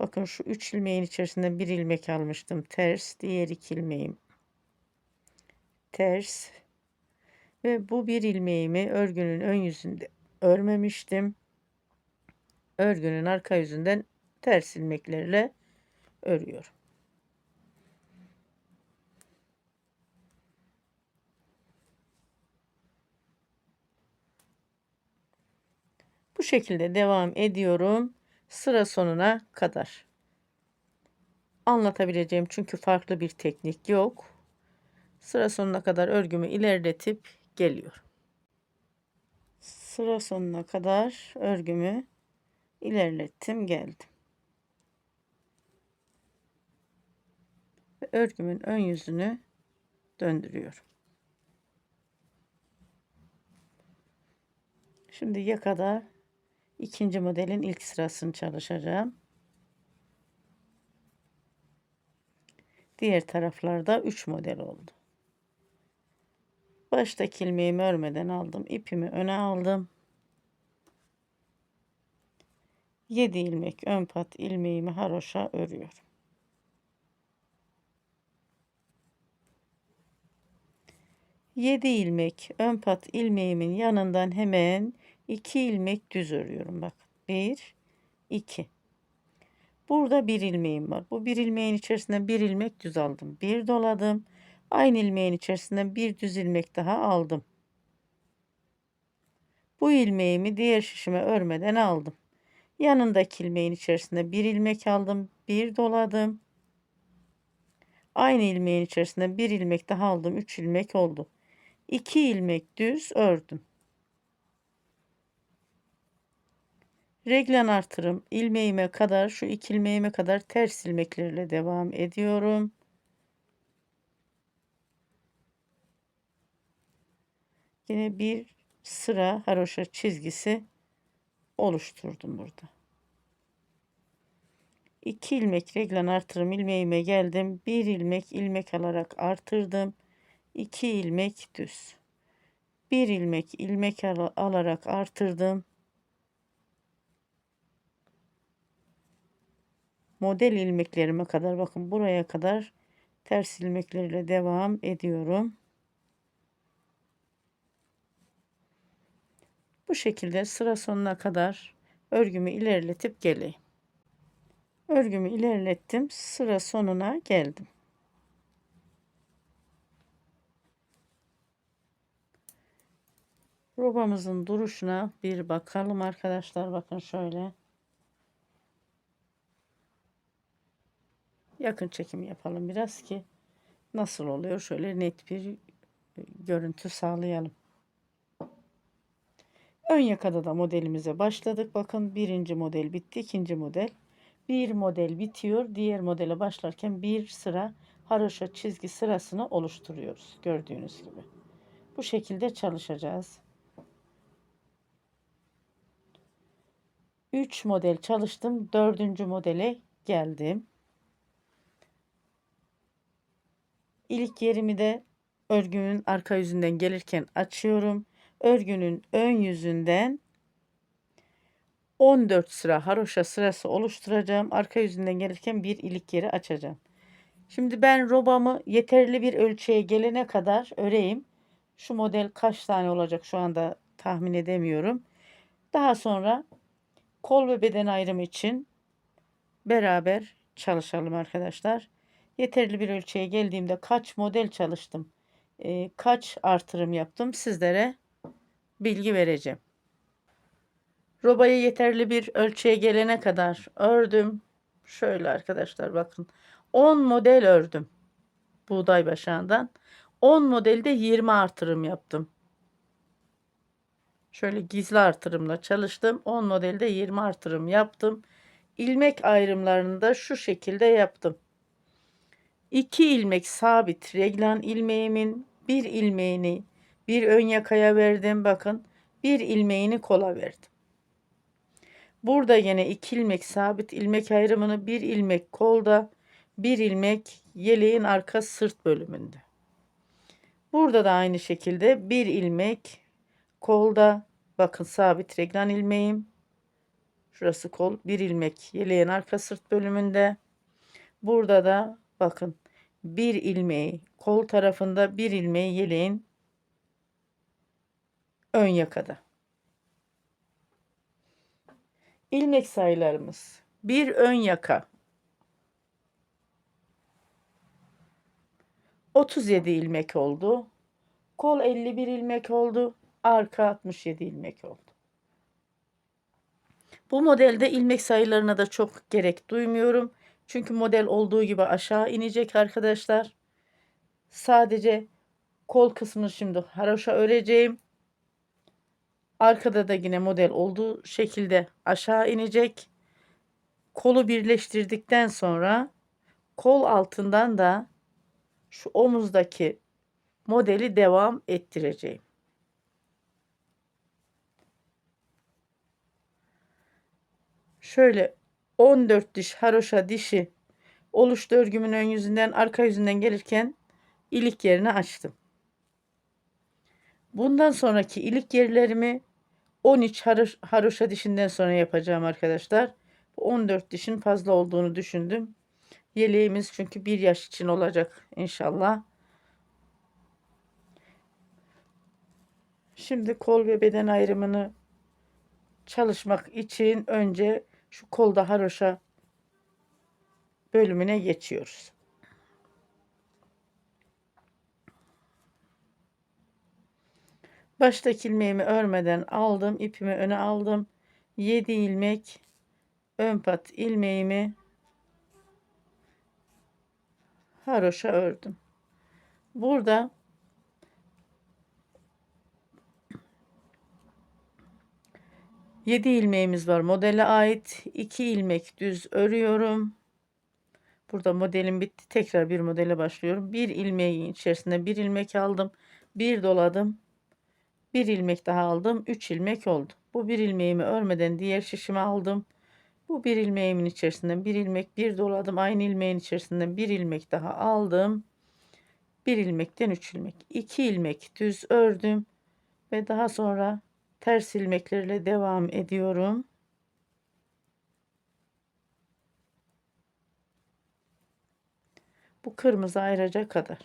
Bakın şu 3 ilmeğin içerisinde bir ilmek almıştım. Ters. Diğer 2 ilmeğim ters. Ve bu bir ilmeğimi örgünün ön yüzünde örmemiştim. Örgünün arka yüzünden ters ilmeklerle örüyorum. Bu şekilde devam ediyorum sıra sonuna kadar. Anlatabileceğim çünkü farklı bir teknik yok. Sıra sonuna kadar örgümü ilerletip geliyorum. Sıra sonuna kadar örgümü ilerlettim, geldim. Ve örgümün ön yüzünü döndürüyorum. Şimdi yakada ikinci modelin ilk sırasını çalışacağım. Diğer taraflarda 3 model oldu. Baştaki ilmeğimi örmeden aldım. İpimi öne aldım. 7 ilmek ön pat ilmeğimi haroşa örüyorum. 7 ilmek ön pat ilmeğimin yanından hemen 2 ilmek düz örüyorum. Bak 1 2. Burada bir ilmeğim var. Bu bir ilmeğin içerisinde bir ilmek düz aldım. Bir doladım. Aynı ilmeğin içerisinden bir düz ilmek daha aldım. Bu ilmeğimi diğer şişime örmeden aldım. Yanındaki ilmeğin içerisinde bir ilmek aldım. Bir doladım. Aynı ilmeğin içerisinde bir ilmek daha aldım. 3 ilmek oldu. 2 ilmek düz ördüm. Reglen artırım ilmeğime kadar, şu 2 ilmeğime kadar ters ilmeklerle devam ediyorum. Yine bir sıra haroşa çizgisi oluşturdum burada. 2 ilmek reglen artırım ilmeğime geldim. 1 ilmek ilmek alarak artırdım. 2 ilmek düz. 1 ilmek ilmek alarak artırdım. Model ilmeklerime kadar, bakın buraya kadar ters ilmeklerle devam ediyorum. Bu şekilde sıra sonuna kadar örgümü ilerletip geleyim. Örgümü ilerlettim. Sıra sonuna geldim. Robamızın duruşuna bir bakalım arkadaşlar. Bakın şöyle. Yakın çekim yapalım biraz ki nasıl oluyor, şöyle net bir görüntü sağlayalım. Ön yakada da modelimize başladık. Bakın birinci model bitti. İkinci model. Bir model bitiyor. Diğer modele başlarken bir sıra haroşa çizgi sırasını oluşturuyoruz. Gördüğünüz gibi. Bu şekilde çalışacağız. 3 model çalıştım. 4. modele geldim. İlk yerimi de örgümün arka yüzünden gelirken açıyorum. Örgünün ön yüzünden 14 sıra haroşa sırası oluşturacağım. Arka yüzünden gelirken bir ilik yeri açacağım. Şimdi ben robamı yeterli bir ölçüye gelene kadar öreyim. Şu model kaç tane olacak şu anda tahmin edemiyorum. Daha sonra kol ve beden ayrımı için beraber çalışalım arkadaşlar. Yeterli bir ölçüye geldiğimde kaç model çalıştım, kaç artırım yaptım sizlere bilgi vereceğim. Robayı yeterli bir ölçüye gelene kadar ördüm. Şöyle arkadaşlar bakın. 10 model ördüm. Buğday başağından. 10 modelde 20 artırım yaptım. Şöyle gizli artırımla çalıştım. 10 modelde 20 artırım yaptım. ilmek ayrımlarını da şu şekilde yaptım. 2 ilmek sabit reglan ilmeğimin bir ilmeğini bir ön yakaya verdim. Bakın, bir ilmeğini kola verdim. Burada yine 2 ilmek sabit ilmek ayrımını, bir ilmek kolda, bir ilmek yeleğin arka sırt bölümünde. Burada da aynı şekilde bir ilmek kolda, bakın sabit reglan ilmeğim. Şurası kol, bir ilmek yeleğin arka sırt bölümünde. Burada da bakın, bir ilmeği kol tarafında, bir ilmeği yeleğin ön yakada. İlmek sayılarımız: bir ön yaka 37 ilmek oldu. Kol 51 ilmek oldu. Arka 67 ilmek oldu. Bu modelde ilmek sayılarına da çok gerek duymuyorum. Çünkü model olduğu gibi aşağı inecek arkadaşlar. Sadece kol kısmını şimdi haroşa öreceğim. Arkada da yine model olduğu şekilde aşağı inecek. Kolu birleştirdikten sonra kol altından da şu omuzdaki modeli devam ettireceğim. Şöyle 14 diş haroşa dişi oluştu örgümün ön yüzünden, arka yüzünden gelirken ilik yerini açtım. Bundan sonraki ilik yerlerimi 13 haroşa dişinden sonra yapacağım arkadaşlar. Bu 14 dişin fazla olduğunu düşündüm. Yeleğimiz çünkü 1 yaş için olacak inşallah. Şimdi kol ve beden ayrımını çalışmak için önce şu kolda haroşa bölümüne geçiyoruz. Baştaki ilmeğimi örmeden aldım, ipimi öne aldım. 7 ilmek ön pat ilmeğimi haroşa ördüm. Burada 7 ilmeğimiz var modele ait. 2 ilmek düz örüyorum. Burada modelim bitti. Tekrar bir modele başlıyorum. Bir ilmeğin içerisinde bir ilmek aldım. Bir doladım. Bir ilmek daha aldım. 3 ilmek oldu. Bu bir ilmeğimi örmeden diğer şişimi aldım. Bu bir ilmeğimin içerisinden bir ilmek bir doladım. Aynı ilmeğin içerisinden bir ilmek daha aldım. Bir ilmekten 3 ilmek. 2 ilmek düz ördüm. Ve daha sonra ters ilmeklerle devam ediyorum. Bu kırmızı ayraca kadar.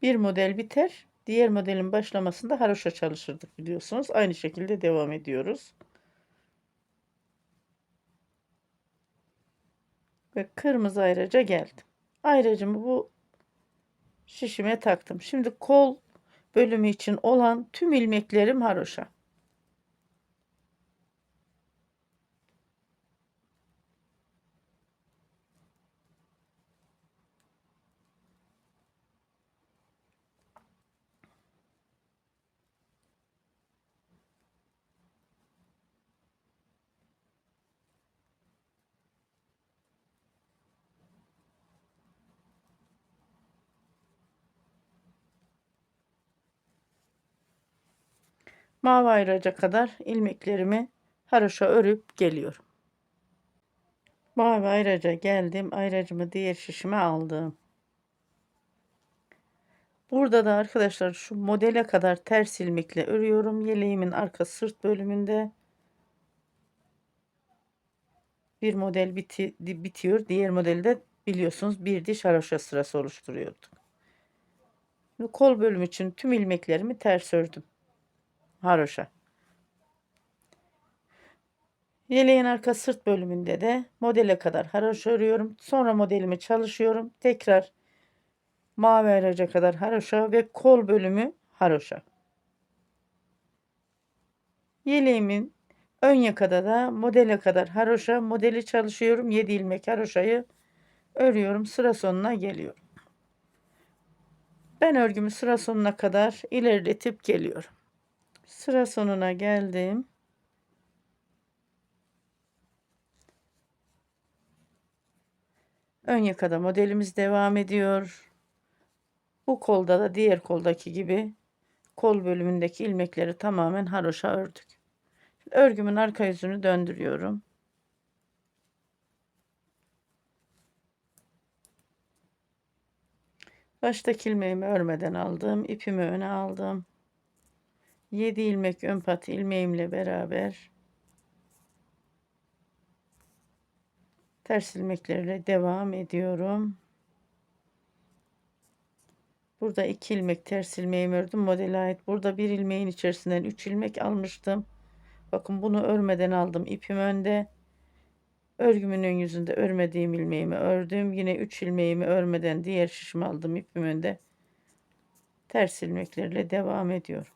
Bir model biter. Diğer modelin başlamasında haroşa çalışırdık biliyorsunuz. Aynı şekilde devam ediyoruz. Ve kırmızı ayraca geldim. Ayracımı bu şişime taktım. Şimdi kol bölümü için olan tüm ilmeklerim haroşa. Mavi ayraca kadar ilmeklerimi haroşa örüp geliyorum. Mavi ayraca geldim. Ayracımı diğer şişime aldım. Burada da arkadaşlar şu modele kadar ters ilmekle örüyorum. Yeleğimin arka sırt bölümünde bir model bitiyor. Diğer modelde biliyorsunuz bir diş haroşa sırası oluşturuyorduk. Şimdi kol bölümü için tüm ilmeklerimi ters ördüm. Haroşa. Yeleğin arka sırt bölümünde de modele kadar haroşa örüyorum. Sonra modelimi çalışıyorum. Tekrar mavi ayraca kadar haroşa ve kol bölümü haroşa. Yeleğimin ön yakada da modele kadar haroşa modeli çalışıyorum. 7 ilmek haroşayı örüyorum. Sıra sonuna geliyorum. Ben örgümü sıra sonuna kadar ilerletip geliyorum. Sıra sonuna geldim. Ön yakada modelimiz devam ediyor. Bu kolda da diğer koldaki gibi kol bölümündeki ilmekleri tamamen haroşa ördük. Örgümün arka yüzünü döndürüyorum. Baştaki ilmeğimi örmeden aldım. İpimi öne aldım. 7 ilmek ön pat ilmeğimle beraber ters ilmeklerle devam ediyorum. Burada 2 ilmek ters ilmeğimi ördüm. Modele ait. Burada bir ilmeğin içerisinden 3 ilmek almıştım. Bakın bunu örmeden aldım. İpim önde. Örgümün ön yüzünde örmediğim ilmeğimi ördüm. Yine 3 ilmeğimi örmeden diğer şişimi aldım. İpim önde. Ters ilmeklerle devam ediyorum.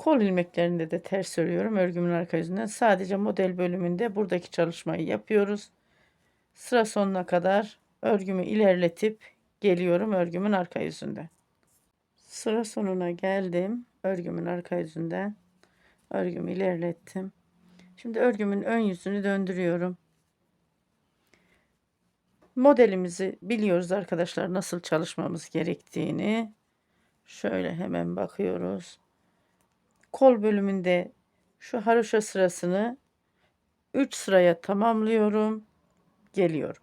Kol ilmeklerinde de ters örüyorum örgümün arka yüzünden. Sadece model bölümünde buradaki çalışmayı yapıyoruz. Sıra sonuna kadar örgümü ilerletip geliyorum örgümün arka yüzünden. Sıra sonuna geldim. Örgümün arka yüzünden örgümü ilerlettim. Şimdi örgümün ön yüzünü döndürüyorum. Modelimizi biliyoruz arkadaşlar, nasıl çalışmamız gerektiğini. Şöyle hemen bakıyoruz. Kol bölümünde şu haroşa sırasını 3 sıraya tamamlıyorum. Geliyorum.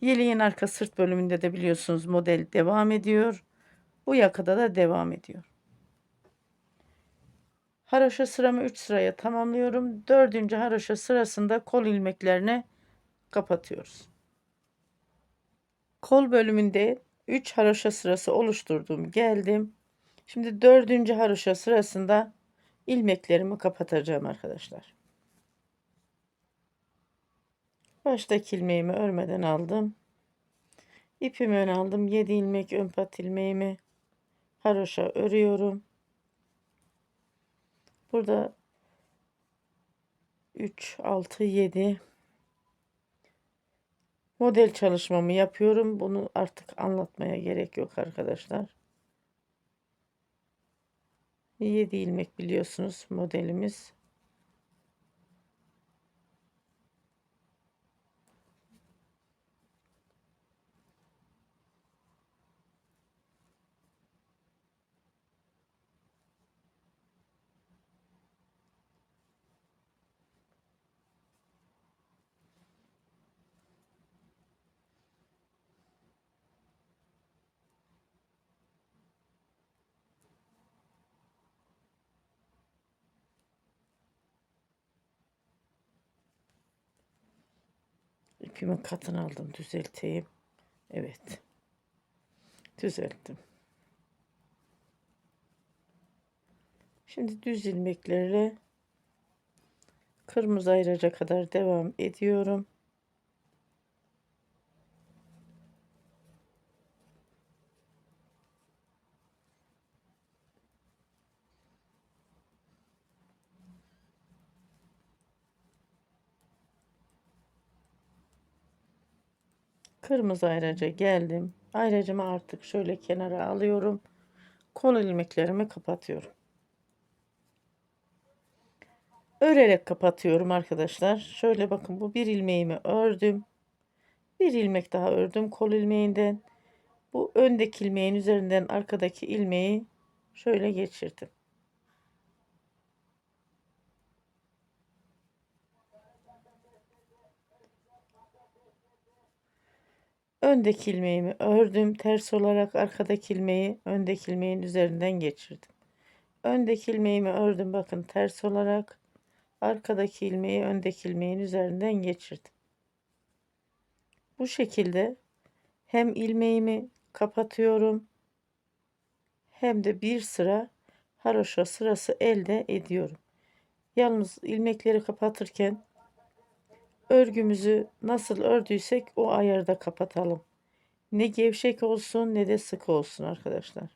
Yeleğin arka sırt bölümünde de biliyorsunuz model devam ediyor. Bu yakada da devam ediyor. Haroşa sıramı 3 sıraya tamamlıyorum. 4. haroşa sırasında kol ilmeklerini kapatıyoruz. Kol bölümünde 3 haroşa sırası oluşturdum. Geldim. Şimdi 4. haroşa sırasında ilmeklerimi kapatacağım arkadaşlar. Baştaki ilmeğimi örmeden aldım. İpimi ön aldım. 7 ilmek ön pat ilmeğimi haroşa örüyorum. Burada 3, 6, 7 model çalışmamı yapıyorum. Bunu artık anlatmaya gerek yok arkadaşlar. 7 ilmek biliyorsunuz modelimiz. İpimin katını aldım, düzelteyim. Evet, düzelttim. Şimdi düz ilmeklerle kırmızı ayraca kadar devam ediyorum. Kırmızı ayraca geldim. Ayracımı artık şöyle kenara alıyorum. Kol ilmeklerimi kapatıyorum. Örerek kapatıyorum arkadaşlar. Şöyle bakın, bu bir ilmeğimi ördüm. Bir ilmek daha ördüm kol ilmeğinden. Bu öndeki ilmeğin üzerinden arkadaki ilmeği şöyle geçirdim. Öndeki ilmeğimi ördüm. Ters olarak arkadaki ilmeği öndeki ilmeğin üzerinden geçirdim. Öndeki ilmeğimi ördüm. Bakın, ters olarak arkadaki ilmeği öndeki ilmeğin üzerinden geçirdim. Bu şekilde hem ilmeğimi kapatıyorum hem de bir sıra haroşa sırası elde ediyorum. Yalnız ilmekleri kapatırken örgümüzü nasıl ördüysek o ayarda kapatalım. Ne gevşek olsun ne de sıkı olsun arkadaşlar.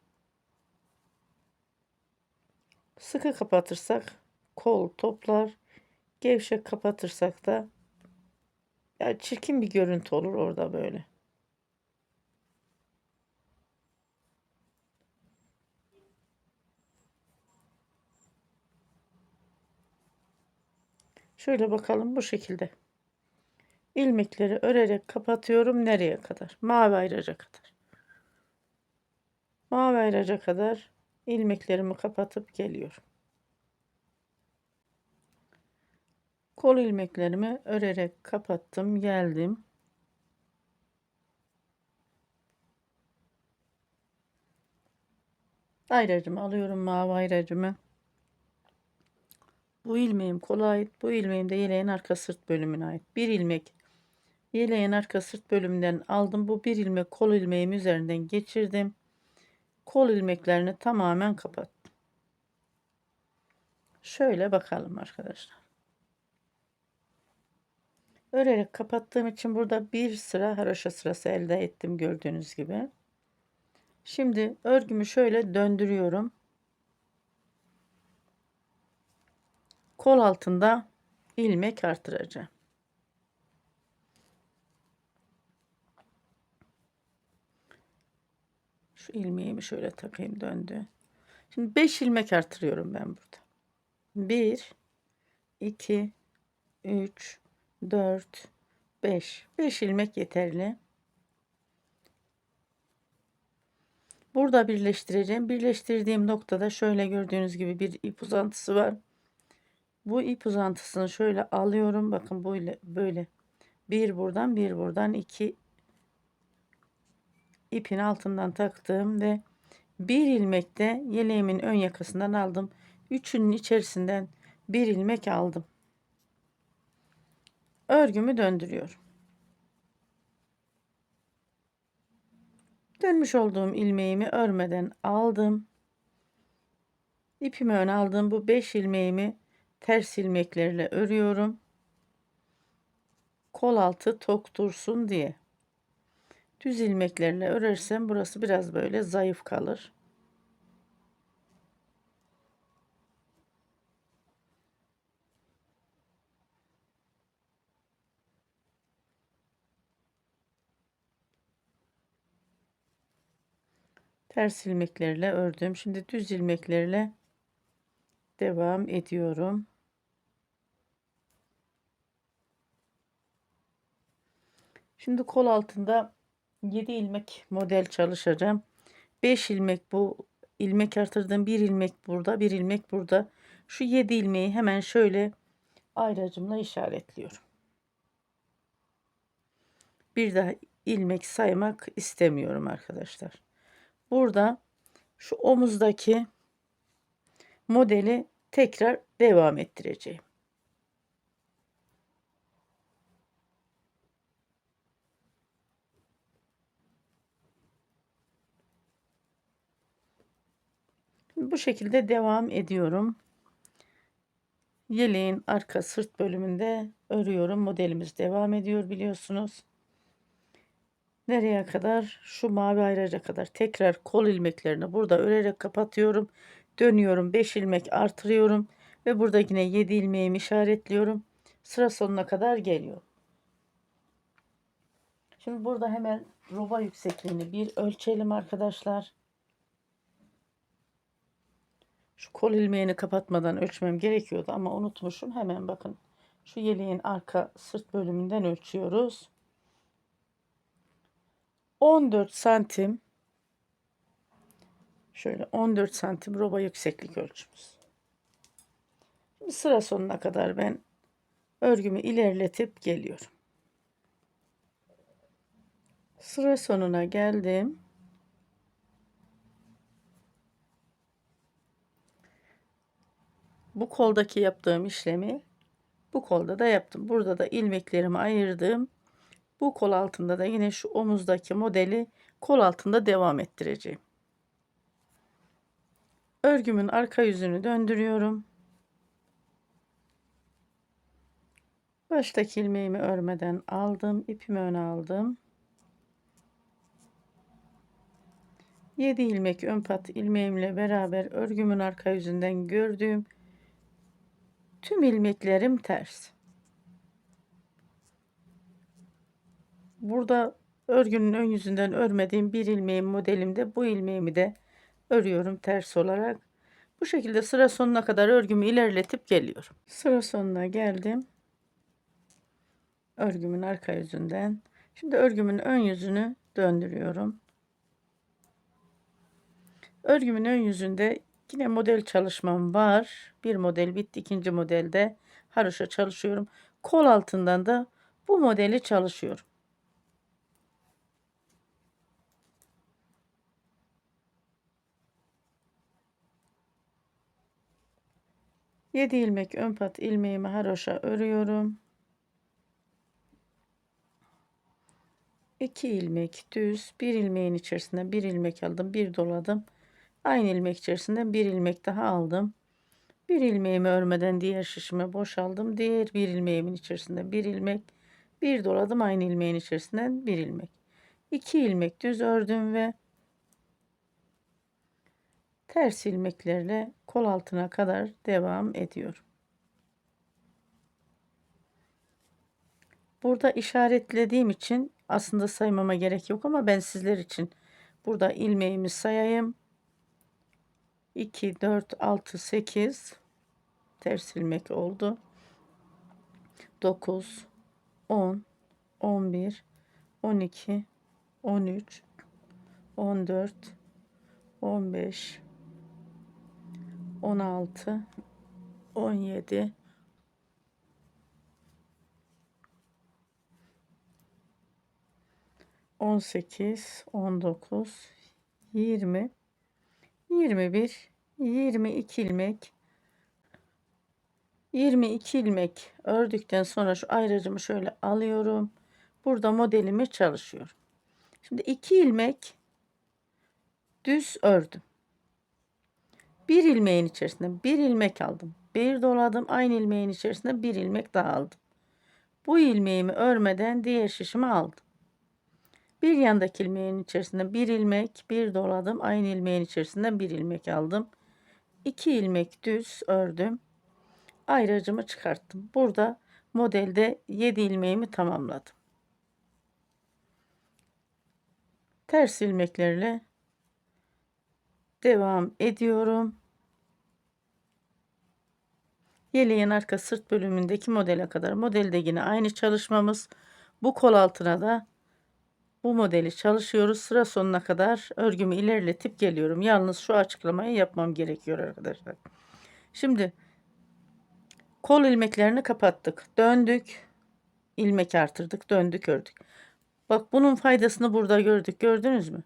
Sıkı kapatırsak kol toplar, gevşek kapatırsak da ya çirkin bir görüntü olur orada böyle. Şöyle bakalım bu şekilde. İlmekleri örerek kapatıyorum nereye kadar? Mavi ayraca kadar. Mavi ayraca kadar ilmeklerimi kapatıp geliyorum. Kol ilmeklerimi örerek kapattım, geldim. Ayracımı alıyorum, mavi ayracımı. Bu ilmeğim kola ait, bu ilmeğim de yeleğin arka sırt bölümüne ait. Bir ilmek yeleğin arka sırt bölümünden aldım. Bu bir ilmek kol ilmeğim üzerinden geçirdim. Kol ilmeklerini tamamen kapattım. Şöyle bakalım arkadaşlar. Örerek kapattığım için burada bir sıra haroşa sırası elde ettim gördüğünüz gibi. Şimdi örgümü şöyle döndürüyorum. Kol altında ilmek artıracağım. Şu ilmeğimi şöyle takayım, döndü. Şimdi 5 ilmek artırıyorum ben burada. 1 2 3 4 5 5 ilmek yeterli. Burada birleştireceğim. Birleştirdiğim noktada şöyle gördüğünüz gibi bir ip uzantısı var. Bu ip uzantısını şöyle alıyorum. Bakın böyle bir buradan bir buradan iki ipin altından taktım ve bir ilmek de yeleğimin ön yakasından aldım. Üçünün içerisinden bir ilmek aldım. Örgümü döndürüyorum. Dönmüş olduğum ilmeğimi örmeden aldım. İpimi öne aldım. Bu 5 ilmeğimi ters ilmeklerle örüyorum. Kol altı tok dursun diye. Düz ilmeklerle örersem burası biraz böyle zayıf kalır. Ters ilmeklerle ördüm. Şimdi düz ilmeklerle devam ediyorum. Şimdi kol altında 7 ilmek model çalışacağım. 5 ilmek bu ilmek artırdım. Bir ilmek burada, bir ilmek burada. Şu 7 ilmeği hemen şöyle ayracımla işaretliyorum. Bir daha ilmek saymak istemiyorum arkadaşlar. Burada şu omuzdaki modeli tekrar devam ettireceğim. Bu şekilde devam ediyorum. Yeleğin arka sırt bölümünde örüyorum. Modelimiz devam ediyor biliyorsunuz. Nereye kadar? Şu mavi ayraca kadar. Tekrar kol ilmeklerini burada örerek kapatıyorum. Dönüyorum. 5 ilmek artırıyorum. Ve burada yine 7 ilmeğimi işaretliyorum. Sıra sonuna kadar geliyor. Şimdi burada hemen roba yüksekliğini bir ölçelim arkadaşlar. Şu kol ilmeğini kapatmadan ölçmem gerekiyordu ama unutmuşum. Hemen bakın. Şu yeleğin arka sırt bölümünden ölçüyoruz. 14 santim. Şöyle 14 santim roba yükseklik ölçümüz. Şimdi sıra sonuna kadar ben örgümü ilerletip geliyorum. Sıra sonuna geldim. Bu koldaki yaptığım işlemi bu kolda da yaptım. Burada da ilmeklerimi ayırdım. Bu kol altında da yine şu omuzdaki modeli kol altında devam ettireceğim. Örgümün arka yüzünü döndürüyorum. Baştaki ilmeğimi örmeden aldım. İpimi öne aldım. 7 ilmek ön pat ilmeğimle beraber örgümün arka yüzünden gördüğüm tüm ilmeklerim ters. Burada örgünün ön yüzünden örmediğim bir ilmeğim modelimde, bu ilmeğimi de örüyorum ters olarak. Bu şekilde sıra sonuna kadar örgümü ilerletip geliyorum. Sıra sonuna geldim. Örgümün arka yüzünden. Şimdi örgümün ön yüzünü döndürüyorum. Örgümün ön yüzünde yine model çalışmam var. Bir model bitti. İkinci modelde haroşa çalışıyorum. Kol altından da bu modeli çalışıyorum. Yedi ilmek ön pat ilmeğimi haroşa örüyorum. 2 ilmek düz, bir ilmeğin içerisinde bir ilmek aldım, bir doladım. Aynı ilmek içerisinden bir ilmek daha aldım. Bir ilmeğimi örmeden diğer şişime boşaldım. Diğer bir ilmeğimin içerisinde bir ilmek, bir doladım, aynı ilmeğin içerisinden bir ilmek. 2 ilmek düz ördüm ve ters ilmeklerle kol altına kadar devam ediyorum. Burada işaretlediğim için aslında saymama gerek yok ama ben sizler için burada ilmeğimi sayayım. 2, 4, 6, 8 ters ilmek oldu. 9, 10, 11, 12, 13, 14, 15, 16, 17, 18, 19, 20, 21, 22 ilmek. 22 ilmek ördükten sonra şu ayracımı şöyle alıyorum. Burada modelimi çalışıyorum. Şimdi 2 ilmek düz ördüm. Bir ilmeğin içerisinde bir ilmek aldım. Bir doladım. Aynı ilmeğin içerisinde bir ilmek daha aldım. Bu ilmeğimi örmeden diğer şişimi aldım. Bir yandaki ilmeğin içerisinde bir ilmek, bir doladım. Aynı ilmeğin içerisinde bir ilmek aldım. 2 ilmek düz ördüm. Ayracımı çıkarttım. Burada modelde 7 ilmeğimi tamamladım. Ters ilmeklerle devam ediyorum. Yeleğin arka sırt bölümündeki modele kadar. Modelde yine aynı çalışmamız. Bu kol altına da bu modeli çalışıyoruz. Sıra sonuna kadar örgümü ilerletip geliyorum. Yalnız şu açıklamayı yapmam gerekiyor arkadaşlar. Şimdi kol ilmeklerini kapattık. Döndük. İlmek artırdık. Döndük ördük. Bak bunun faydasını burada gördük. Gördünüz mü?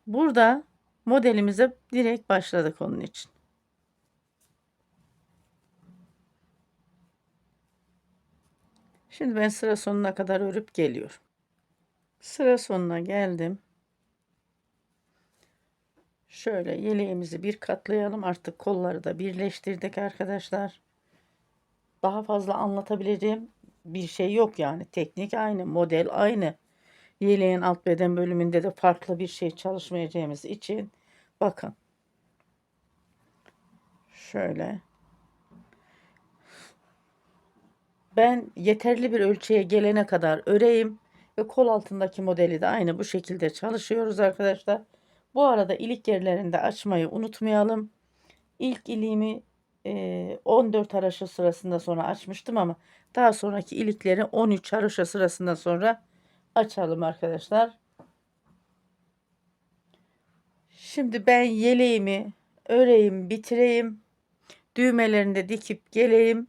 Burada modelimize direkt başladık onun için. Şimdi ben sıra sonuna kadar örüp geliyorum. Sıra sonuna geldim. Şöyle yeleğimizi bir katlayalım. Artık kolları da birleştirdik arkadaşlar. Daha fazla anlatabileceğim bir şey yok yani. Teknik aynı, model aynı. Yeleğin alt beden bölümünde de farklı bir şey çalışmayacağımız için bakın. Şöyle. Ben yeterli bir ölçüye gelene kadar öreyim ve kol altındaki modeli de aynı bu şekilde çalışıyoruz arkadaşlar. Bu arada ilik yerlerinde açmayı unutmayalım. İlk iliğimi 14 haroşa sırasında sonra açmıştım ama daha sonraki ilikleri 13 haroşa sırasında sonra açalım arkadaşlar. Şimdi ben yeleğimi öreyim, bitireyim. Düğmelerini de dikip geleyim.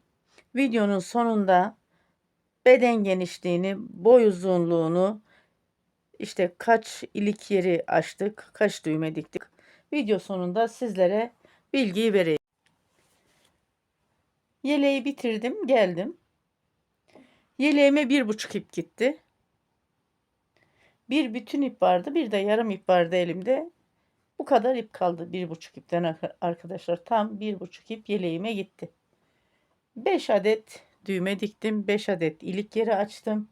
Videonun sonunda beden genişliğini, boy uzunluğunu, işte kaç ilik yeri açtık, kaç düğme diktik. Video sonunda sizlere bilgiyi vereyim. Yeleği bitirdim, geldim. Yeleğime 1,5 ip gitti. Bir bütün ip vardı, bir de yarım ip vardı elimde. Bu kadar ip kaldı. 1,5 ipten arkadaşlar. Tam 1,5 ip yeleğime gitti. 5 adet düğme diktim. 5 adet ilik yeri açtım.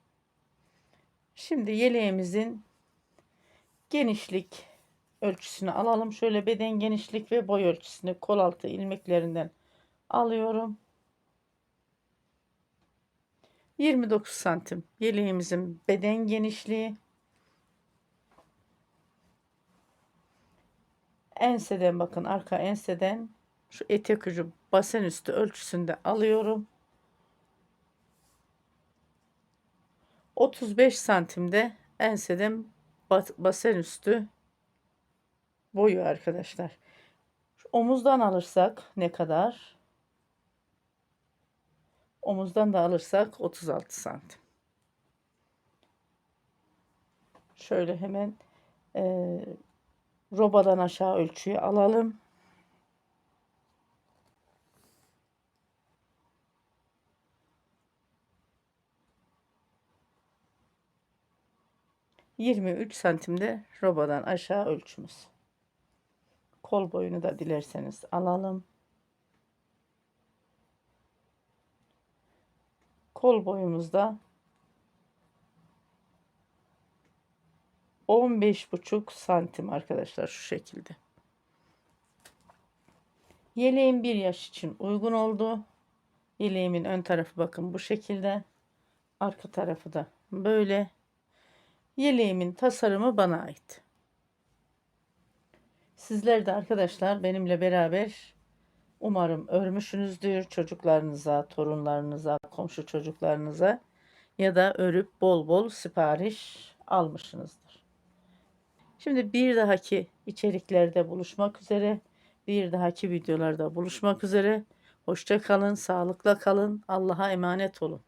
Şimdi yeleğimizin genişlik ölçüsünü alalım. Şöyle beden genişlik ve boy ölçüsünü kol altı ilmeklerinden alıyorum. 29 santim yeleğimizin beden genişliği. Enseden bakın, arka enseden şu etek ucu basen üstü ölçüsünde alıyorum. 35 santimde enseden basen üstü boyu arkadaşlar. Şu omuzdan alırsak ne kadar? Omuzdan da alırsak 36 santim. Şöyle hemen robadan aşağı ölçüyü alalım. ...23 santimde robadan aşağı ölçümüz. Kol boyunu da dilerseniz alalım. Kol boyumuzda 15,5 santim arkadaşlar, şu şekilde. Yeleğim 1 yaş için uygun oldu. Yeleğimin ön tarafı bakın bu şekilde. Arka tarafı da böyle. Yeleğimin tasarımı bana ait. Sizler de arkadaşlar benimle beraber umarım örmüşsünüzdür. Çocuklarınıza, torunlarınıza, komşu çocuklarınıza ya da örüp bol bol sipariş almışsınızdır. Şimdi bir dahaki içeriklerde buluşmak üzere. Bir dahaki videolarda buluşmak üzere. Hoşça kalın, sağlıkla kalın. Allah'a emanet olun.